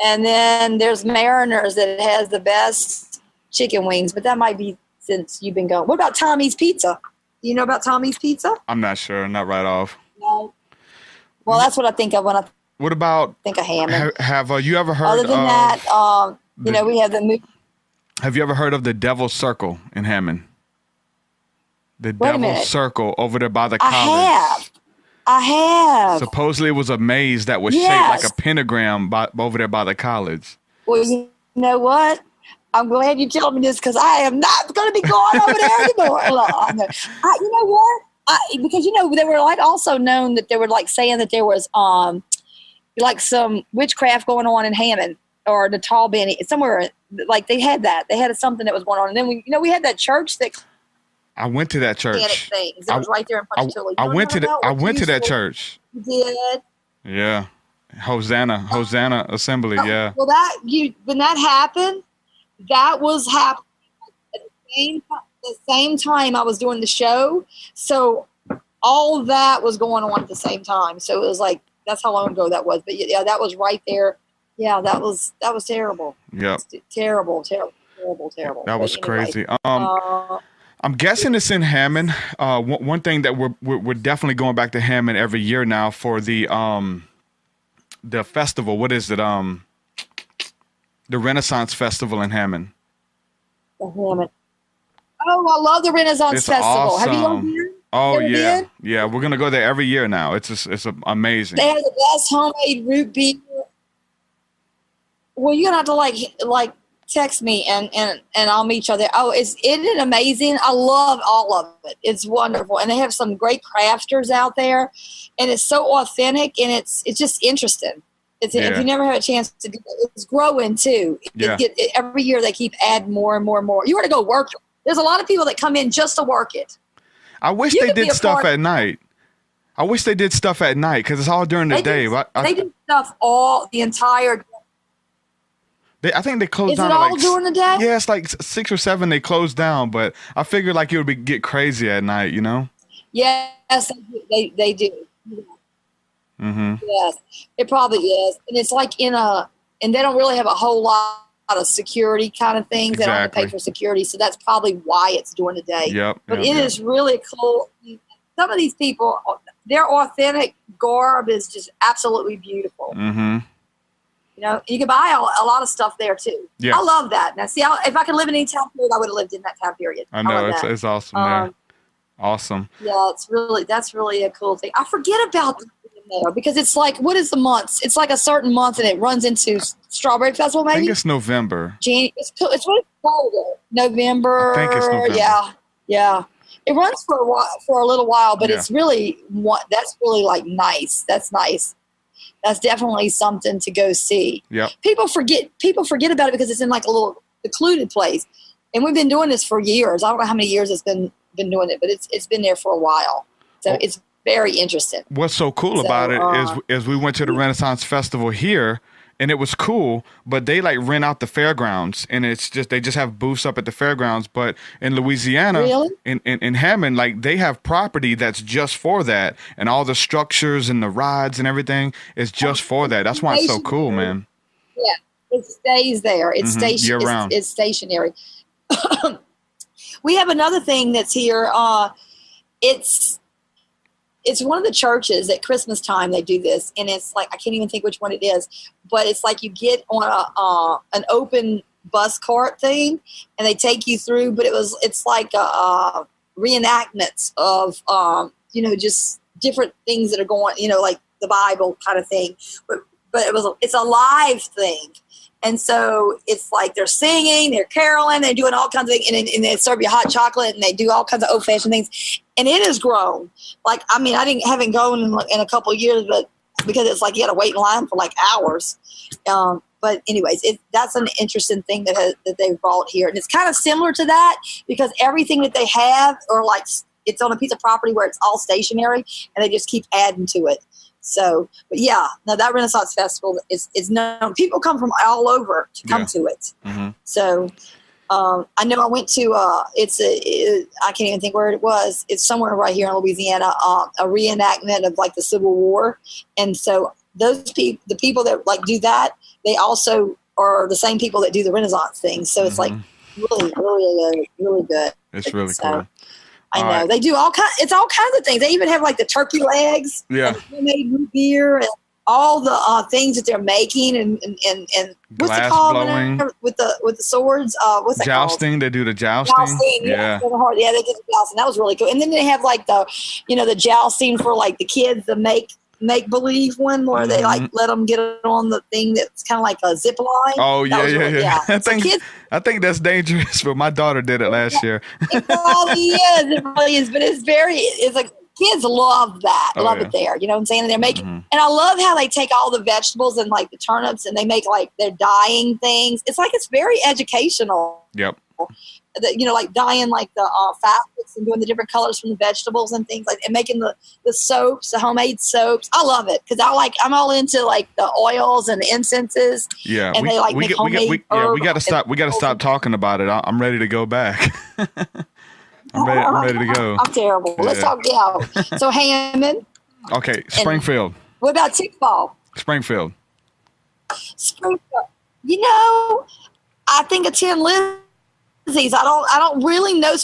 And then there's Mariners that has the best chicken wings, but that might be since you've been going. What about Tommy's Pizza? Do you know about Tommy's Pizza? I'm not sure. Not right off. No. Well, that's what I think of when I think of Hammond. Have you ever heard Other than that, we have the movie. Have you ever heard of the Devil's Circle in Hammond? The Devil's Circle over there by the college. I have. Supposedly it was a maze that was shaped like a pentagram over there by the college. Well, you know what? I'm glad you told me this because I am not going to be going over there anymore. You know what? Because they were like also known that they were like saying that there was like some witchcraft going on in Hammond or the Tall Benny somewhere. Like they had that. They had something that was going on, and then we had that church that. I went to that church. Things. It was right there in Ponchatoula. I went to that church. You did. Yeah, Hosanna Assembly. Yeah. Well, when that happened, that was happening at the same time I was doing the show. So all of that was going on at the same time. So it was like that's how long ago that was. But yeah, that was right there. Yeah, that was terrible. Yeah. Terrible. That was crazy. I'm guessing it's in Hammond. One thing that we're definitely going back to Hammond every year now for the festival. What is it? The Renaissance Festival in Hammond. The Hammond. Oh, I love the Renaissance Festival. Awesome. Have you gone there? Oh yeah, yeah. We're gonna go there every year now. It's amazing. They have the best homemade root beer. Well, you're gonna have to like text me and I'll meet you there. Oh, isn't it amazing? I love all of it. It's wonderful, and they have some great crafters out there, and it's so authentic, and it's just interesting. If you never had a chance to do it, it's growing too. Yeah. Every year they keep adding more and more and more. You want to go work it. There's a lot of people that come in just to work it. I wish they did stuff at night. I wish they did stuff at night because it's all during the day. They do stuff the entire day. I think they closed down. Is it all during the day? Yeah, it's like 6 or 7 they closed down, but I figured like it would get crazy at night, you know? Yes, they do. Mm-hmm. Yes, it probably is. And it's like and they don't really have a whole lot of security kind of things. They don't have to pay for security, so that's probably why it's during the day. Yep. But it is really cool. Some of these people, their authentic garb is just absolutely beautiful. Mm-hmm. You know, you can buy a lot of stuff there too. Yeah. I love that. Now, see, if I could live in any time period, I would have lived in that time period. I know it's awesome there. Awesome. Yeah, that's really a cool thing. I forget about there because it's like, what is the months? It's like a certain month and it runs into Strawberry Festival. Maybe I think it's November. It's what it's called. November. I think it's November. Yeah. It runs for a little while, but it's really that's really like nice. That's nice. that's definitely something to go see. Yep. People forget about it because it's in like a little secluded place. And we've been doing this for years. I don't know how many years it's been doing it, but it's been there for a while. So it's very interesting. What's so cool about it is we went to the Renaissance Festival here, and it was cool, but they like rent out the fairgrounds, and they just have booths up at the fairgrounds. But in Louisiana, really? in Hammond, like they have property that's just for that, and all the structures and the rides and everything is just for that. That's why it's so cool, man. Yeah, it stays there. It's year round. It's stationary. We have another thing that's here. It's one of the churches at Christmas time. They do this, and it's like I can't even think which one it is, but it's like you get on an open bus cart thing, and they take you through. But it's like reenactments of just different things that are going, like the Bible kind of thing. But it's a live thing. And so it's like they're singing, they're caroling, they're doing all kinds of things, and they serve you hot chocolate, and they do all kinds of old-fashioned things. And it has grown. Like, I mean, haven't gone in a couple of years, but because it's like you got to wait in line for like hours. But anyways, that's an interesting thing that they've brought here, and it's kind of similar to that because everything that they have, or like it's on a piece of property where it's all stationary, and they just keep adding to it. So, but yeah, no, that Renaissance Festival is known. People come from all over to come to it. Mm-hmm. So, I know I went to, I can't even think where it was. It's somewhere right here in Louisiana, a reenactment of like the Civil War. And so the people that like do that, they also are the same people that do the Renaissance thing. So it's like really, really, really good. It's really cool. I know. Right. They do all kinds of things. They even have like the turkey legs, and homemade root beer, and all the things that they're making, and what's glass it called blowing with the swords? What's that jousting? Called? They do the jousting. Yeah, they did the jousting. That was really cool. And then they have like the jousting for like the kids, the make believe one where they like let them get on the thing that's kind of like a zip line. Oh yeah. I think that's dangerous, but my daughter did it last year. It really is, but it's like kids love that, it there. You know what I'm saying? And they're making, and I love how they take all the vegetables and like the turnips, and they make like they're dyeing things. It's like it's very educational. Yep. Like dyeing like the fabrics and doing the different colors from the vegetables and things like, and making the soaps, the homemade soaps. I love it because I'm all into like the oils and the incenses. Yeah, and they like make homemade. We got to stop. We got to stop talking about it. I'm ready to go back. I'm ready to go. I'm terrible. Yeah. Let's talk. Yeah. So Hammond. Okay, Springfield. What about Tickball? Springfield. I think it's 10 Lizzie's. I don't really know.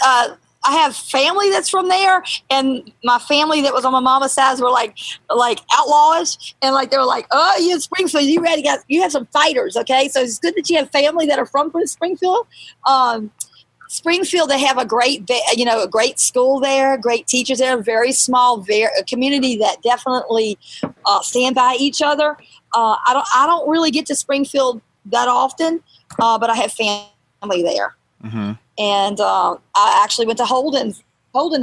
I have family that's from there, and my family that was on my mama's side were like outlaws, and like they were like, oh, you in Springfield, you have some fighters, okay? So it's good that you have family that are from Springfield. Springfield, they have a great school there, great teachers there, very small, a community that definitely stand by each other. I don't really get to Springfield that often, but I have family there. Mm-hmm. And I actually went to Holden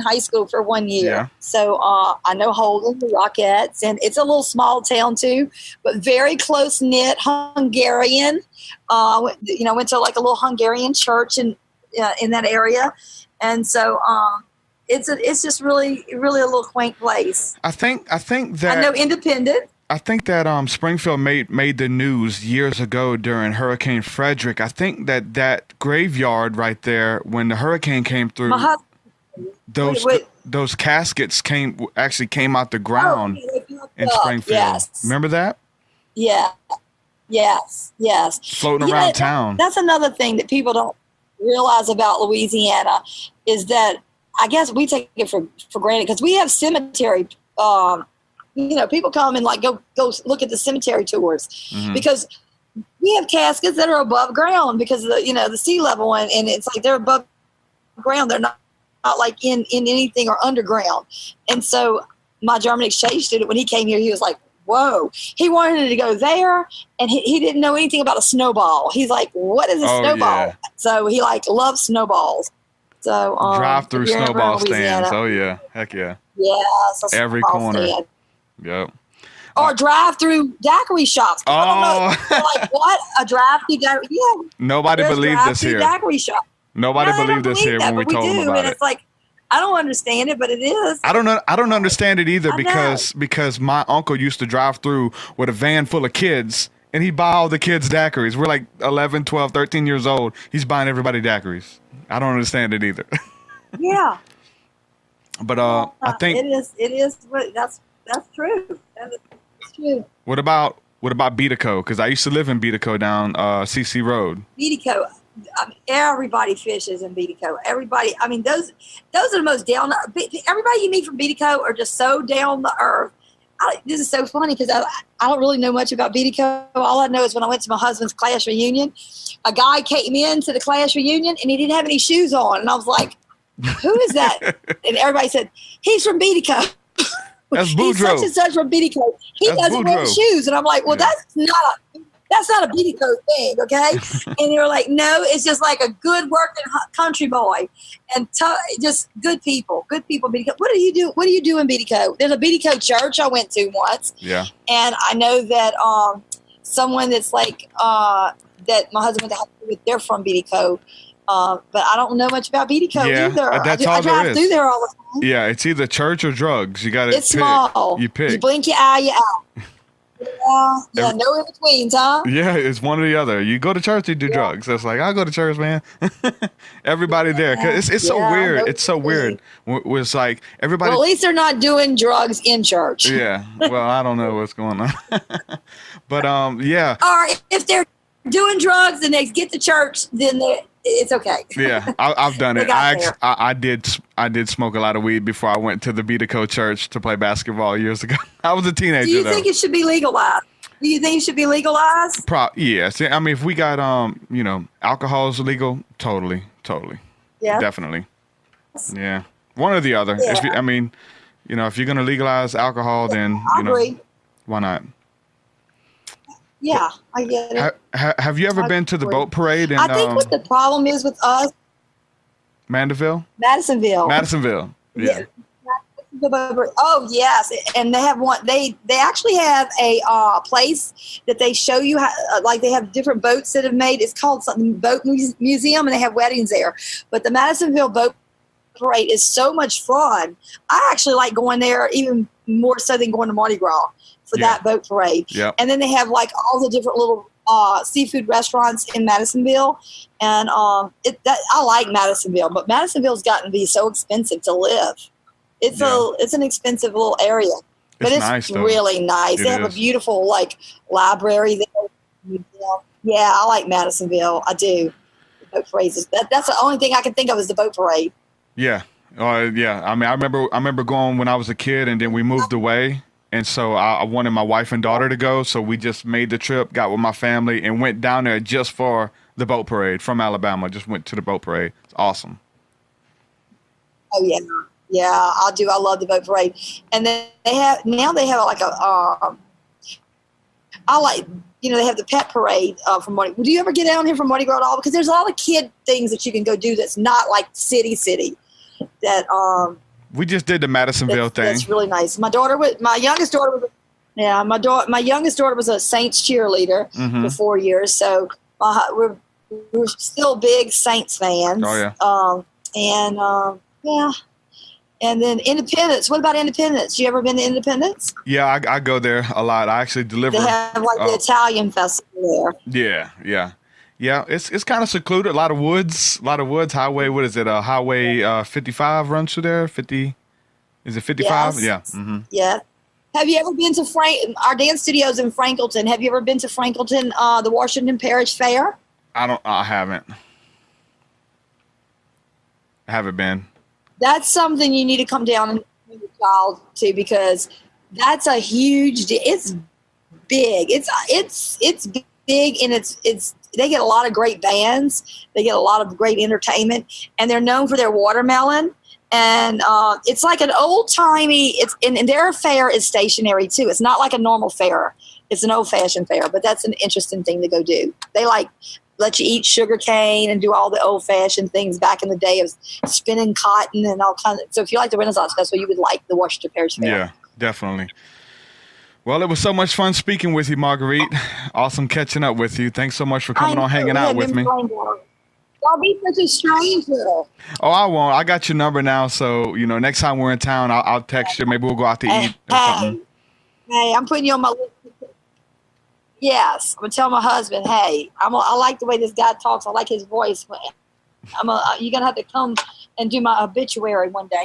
High School for 1 year. Yeah. So I know Holden, the Rockettes, and it's a little small town too, but very close knit Hungarian. I went to like a little Hungarian church in that area. And so it's just really, really a little quaint place. I think that I know Independent. I think that Springfield made the news years ago during Hurricane Frederick. I think that graveyard right there, when the hurricane came through, those caskets came out the ground in Springfield. Yes. Remember that? Yeah. Yes. Floating around town. That's another thing that people don't realize about Louisiana is that I guess we take it for granted because we have cemetery. People come and like go look at the cemetery tours because we have caskets that are above ground because of the sea level and it's like they're above ground. They're not like in anything or underground. And so my German exchange student, when he came here, he was like, whoa, he wanted to go there and he didn't know anything about a snowball. He's like, what is a snowball? Yeah. So he loves snowballs. So drive through snowball stands. Oh yeah. Heck yeah. Yeah. Every corner. Stand. Yep. Or drive-through daiquiri shops. I don't know. They're like, what? A drive-through daiquiri? Yeah. Nobody believed this here. Daiquiri shop. Nobody believed this here when we told them about it. It's like, I don't understand it, but it is. I don't know. I don't understand it either because my uncle used to drive through with a van full of kids and he'd buy all the kids daiquiris. We're like 11, 12, 13 years old. He's buying everybody daiquiris. I don't understand it either. Yeah. But I think it is. That's true. That's true. What about Beatico? Because I used to live in Beatico down CC Road. Beatico. Everybody fishes in Beatico. Everybody. I mean, those are the most down. Everybody you meet from Beatico are just so down the earth. This is so funny because I don't really know much about Beatico. All I know is when I went to my husband's class reunion, a guy came into the class reunion and he didn't have any shoes on, and I was like, "Who is that?" And everybody said, "He's from Beatico." That's Boudreaux. He's such and such from Beatico. He doesn't wear shoes, and I'm like, "Well, that's not a Beatico thing, okay?" And they were like, "No, it's just like a good working country boy, and just good people, Beatico." What do you do? What do you do in Beatico? There's a Beatico church I went to once. Yeah. And I know that someone that's like that my husband went to high school with. They're from Beatico. But I don't know much about Beatico either. That's all I drive through there all the time. Yeah, it's either church or drugs. You got to pick. It's small. You pick. You blink your eye, you're out. Yeah, no in betweens, huh? Yeah, it's one or the other. You go to church, you do drugs. It's like, I'll go to church, man. Everybody there. 'Cause it's so weird. It's so weird. It's like everybody. Well, at least they're not doing drugs in church. Yeah. Well, I don't know what's going on. But, yeah. Or if they're doing drugs and they get to church, then it's okay. Yeah, I've done it. I did smoke a lot of weed before I went to the Beatico church to play basketball years ago. I was a teenager. Do you think it should be legalized? Do you think it should be legalized? Yes. I mean, if we got alcohol is legal, totally. Yeah. Definitely. Yeah. One or the other. Yeah. If you're gonna legalize alcohol, then agree. Why not? Yeah, I get it. Have you ever been to the boat parade in I think what the problem is with us, Madisonville? Yeah. Oh yes, and they have one. They actually have a place that they show you how. Like they have different boats that have made. It's called something boat museum, and they have weddings there. But the Madisonville boat parade is so much fun. I actually like going there even more so than going to Mardi Gras for that boat parade. Yep. And then they have like all the different little seafood restaurants in Madisonville. And I like Madisonville, but Madisonville's gotten to be so expensive to live. It's an expensive little area, but it's nice, really nice. They have a beautiful like library there. Yeah, I like Madisonville. I do. The boat parade that's the only thing I can think of is the boat parade. Yeah. Yeah. I mean, I remember going when I was a kid, and then we moved away. And so I wanted my wife and daughter to go. So we just made the trip, got with my family, and went down there just for the boat parade from Alabama. Just went to the boat parade. It's awesome. Oh, yeah. Yeah, I do. I love the boat parade. And then they have like a, they have the pet parade from Mardi Gras. Do you ever get down here from Mardi Gras at all? Because there's a lot of kid things that you can go do that's not like city that we just did the Madisonville thing. That's really nice. My youngest daughter was a Saints cheerleader for 4 years. So we're still big Saints fans. Oh yeah. Yeah. And then Independence. What about Independence? You ever been to Independence? Yeah, I go there a lot. I actually deliver. They have like the Italian festival there. Yeah. It's kind of secluded. A lot of woods. Highway. What is it? Highway 55 runs through there. 50. Is it 55? Yes. Yeah. Mm-hmm. Yeah. Have you ever been to our dance studios in Franklinton? Have you ever been to Franklinton, the Washington Parish Fair? I haven't. I haven't been. That's something you need to come down and bring your child to, because that's a huge. It's big. It's big, and it's. They get a lot of great bands. They get a lot of great entertainment, and they're known for their watermelon. And it's like an old timey. And their fair is stationary too. It's not like a normal fair. It's an old fashioned fair, but that's an interesting thing to go do. They let you eat sugar cane and do all the old fashioned things back in the day of spinning cotton and all kinds of. So if you like the Renaissance Festival, you would like the Washington Parish Fair. Yeah, definitely. Well, it was so much fun speaking with you, Marguerite. Awesome catching up with you. Thanks so much for coming on, hanging out with me. Don't be such a stranger. Oh, I won't. I got your number now, so next time we're in town, I'll text you. Maybe we'll go out to eat or something. Hey, I'm putting you on my list. Yes, I'm gonna tell my husband. Hey, I like the way this guy talks. I like his voice. You're gonna have to come and do my obituary one day.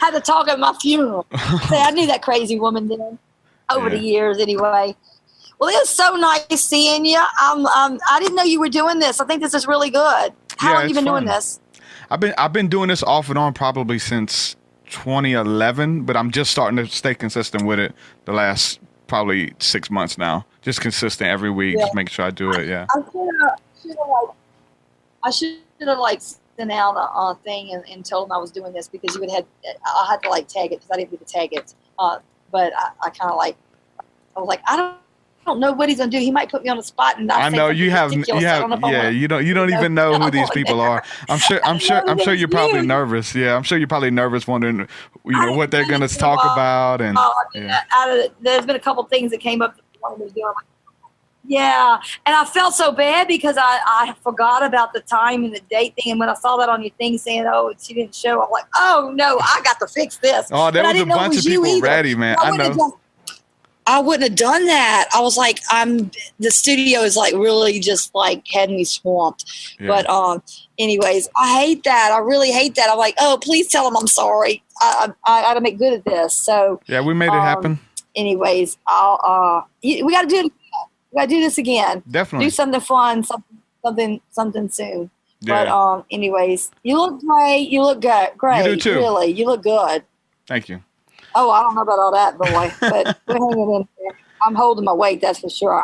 Have to talk at my funeral. Say, I knew that crazy woman then. Over the years, anyway. Well, it was so nice seeing you. I didn't know you were doing this. I think this is really good. How long have you been doing this? I've been doing this off and on probably since 2011, but I'm just starting to stay consistent with it the last probably 6 months now. Just consistent every week, just make sure I do it. Yeah. I should have sent out a thing and told him I was doing this, because I had to tag it because I didn't get to tag it. But I kind of I was like, I don't know what he's gonna do. He might put me on the spot, and I know you have. You don't even know who these people are. I'm sure you're probably nervous. Yeah, I'm sure you're probably nervous, wondering, what they're gonna talk about. And there's been a couple things that came up that I wanted to do. Yeah, and I felt so bad because I forgot about the time and the date thing, and when I saw that on your thing saying, "Oh, she didn't show," I'm like, "Oh no, I got to fix this." Oh, there was a bunch of people ready, man. I know. I wouldn't have done that. I was like, the studio is really just had me swamped. Yeah. But anyways, I hate that. I really hate that. I'm like, oh, please tell them I'm sorry. I got to make good at this. So yeah, we made it happen. Anyways, we got to do it. We got to do this again. Definitely. Do something fun, something soon. Yeah. But anyways, you look great. You look good. Great. You do too. Really, you look good. Thank you. Oh, I don't know about all that, boy, but we're hanging in there. I'm holding my weight, that's for sure.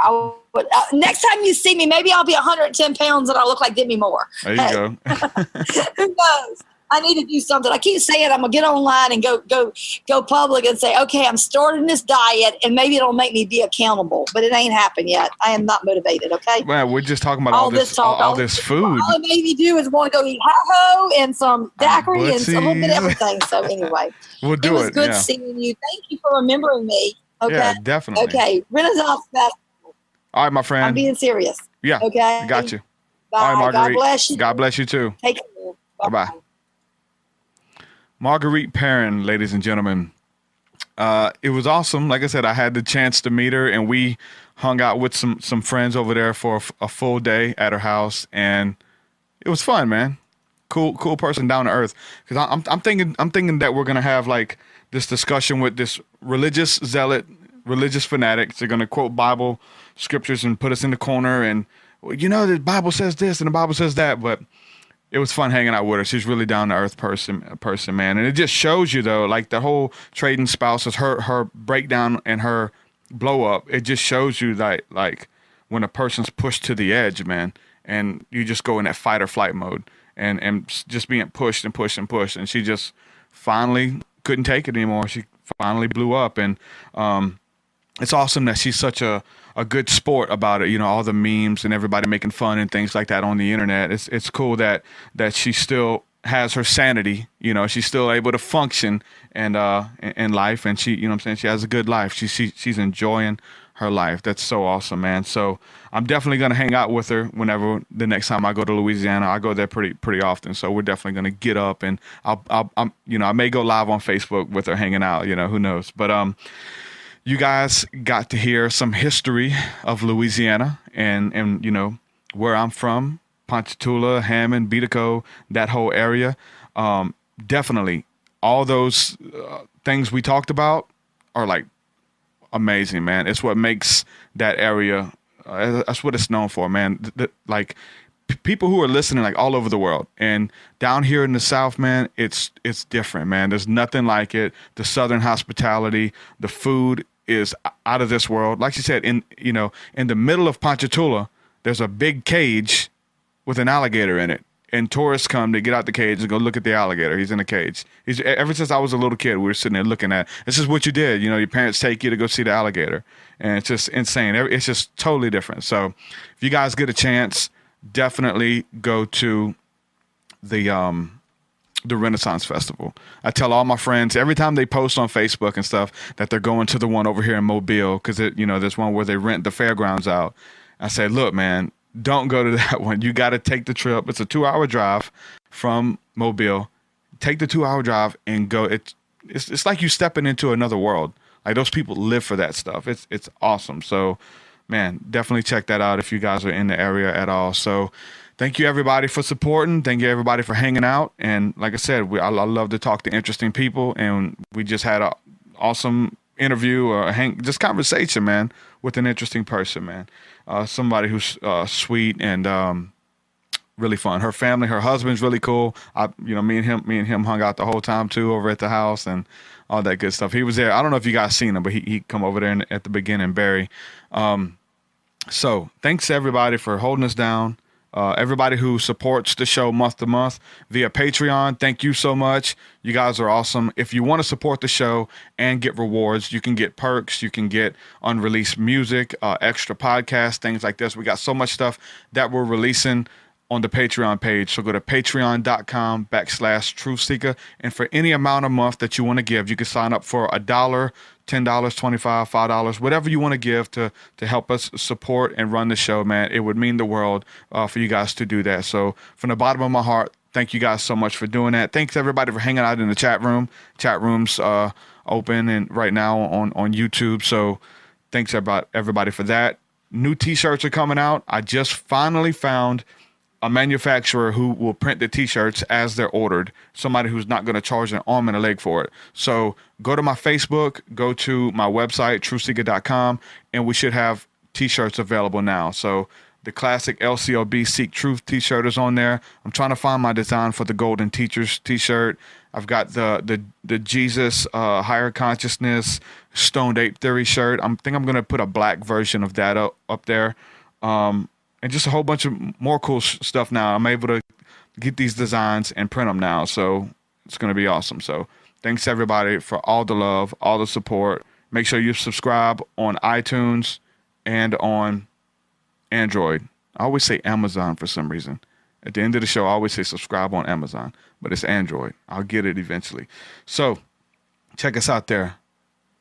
Next time you see me, maybe I'll be 110 pounds and I'll look like Demi Moore. There you go. Who knows? I need to do something. I keep saying I'm going to get online and go public and say, okay, I'm starting this diet, and maybe it'll make me be accountable. But it ain't happened yet. I am not motivated, okay? Well, we're just talking about all this food. All it made me do is want to go eat ho-ho and some daiquiri and a little bit of everything. So anyway, we'll do it. It was good seeing you. Thank you for remembering me. Okay? Yeah, definitely. Okay, Renaissance Festival. All right, my friend. I'm being serious. Yeah. Okay. Got you. Bye. All right, Marguerite. God bless you. God bless you too. Take care. Bye-bye. Marguerite Perrin, ladies and gentlemen. It was awesome. Like I said, I had the chance to meet her, and we hung out with some friends over there for a full day at her house, and it was fun, man. Cool person, down to earth. Because I'm thinking that we're gonna have this discussion with this religious zealot, religious fanatics. They're gonna quote Bible scriptures and put us in the corner, and the Bible says this and the Bible says that, but. It was fun hanging out with her. She's really down to earth person, man. And it just shows you though, the whole trading spouses, her breakdown and her blow up. It just shows you that when a person's pushed to the edge, man, and you just go in that fight or flight mode and just being pushed and pushed and pushed. And she just finally couldn't take it anymore. She finally blew up. And it's awesome that she's such a good sport about it, all the memes and everybody making fun and things like that on the internet. It's cool that she still has her sanity, she's still able to function and in life, and she, she has a good life. She's enjoying her life. That's so awesome, man. So I'm definitely gonna hang out with her whenever the next time I go to Louisiana. I go there pretty often, so we're definitely gonna get up, and I may go live on Facebook with her hanging out. Who knows? But you guys got to hear some history of Louisiana and where I'm from, Ponchatoula, Hammond, Beatico, that whole area. Definitely all those things we talked about are amazing, man. It's what makes that area, that's what it's known for, man. People who are listening all over the world, and down here in the South, man, it's different, man. There's nothing like it. The Southern hospitality, the food is out of this world. Like she said, in the middle of Ponchatoula, there's a big cage with an alligator in it, and tourists come to get out the cage and go look at the alligator. He's in a cage. Ever since I was a little kid, we were sitting there looking at. This is what you did. Your parents take you to go see the alligator, and it's just insane. It's just totally different. So, if you guys get a chance, definitely go to the the Renaissance Festival. I tell all my friends every time they post on Facebook and stuff that they're going to the one over here in Mobile, because there's one where they rent the fairgrounds out. I say, look, man, don't go to that one. You got to take the trip. It's a 2-hour drive from Mobile. Take the 2-hour drive and go. It's like you stepping into another world. Like, those people live for that stuff. It's awesome. So, man, definitely check that out if you guys are in the area at all. So, thank you, everybody, for supporting. Thank you, everybody, for hanging out. And like I said, I love to talk to interesting people. And we just had an awesome interview or just conversation, man, with an interesting person, man. Somebody who's sweet and really fun. Her family, her husband's really cool. Me and him hung out the whole time too over at the house and all that good stuff. He was there. I don't know if you guys seen him, but he come over there at the beginning, Barry. So thanks to everybody for holding us down. Everybody who supports the show month to month via Patreon, thank you so much. You guys are awesome. If you want to support the show and get rewards, you can get perks. You can get unreleased music, extra podcasts, things like this. We got so much stuff that we're releasing on the Patreon page. So go to patreon.com/TruthSeekah. And for any amount a month that you want to give, you can sign up for $1, $10, $25, $5, whatever you want to give to help us support and run the show, man. It would mean the world for you guys to do that. So from the bottom of my heart, thank you guys so much for doing that. Thanks everybody for hanging out in the chat room. Chat room's open and right now on YouTube. So thanks everybody for that. New t-shirts are coming out. I just finally found a manufacturer who will print the t-shirts as they're ordered, somebody who's not going to charge an arm and a leg for it. So go to my Facebook, go to my website, TruthSeekah.com, and we should have t-shirts available now. So the classic LCOB Seek Truth t-shirt is on there. I'm trying to find my design for the Golden Teachers t-shirt. I've got the Jesus Higher Consciousness Stoned Ape Theory shirt. I think I'm going to put a black version of that up there. And just a whole bunch of more cool stuff now. I'm able to get these designs and print them now. So it's going to be awesome. So thanks everybody for all the love, all the support. Make sure you subscribe on iTunes and on Android. I always say Amazon for some reason. At the end of the show, I always say subscribe on Amazon, but it's Android. I'll get it eventually. So check us out there.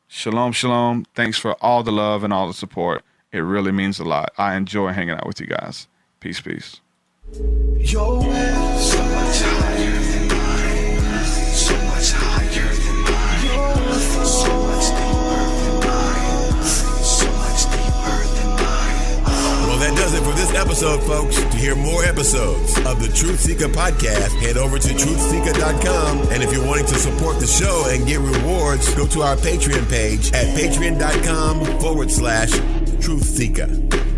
Shalom, shalom. Thanks for all the love and all the support. It really means a lot. I enjoy hanging out with you guys. Peace, peace. Your will so much higher than mine, so much higher than mine. Your will so much deeper than mine, so much deeper than mine. Well, that does it for this episode, folks. To hear more episodes of the TruthSeekah podcast, head over to TruthSeekah.com. And if you're wanting to support the show and get rewards, go to our Patreon page at patreon.com/TruthSeekah.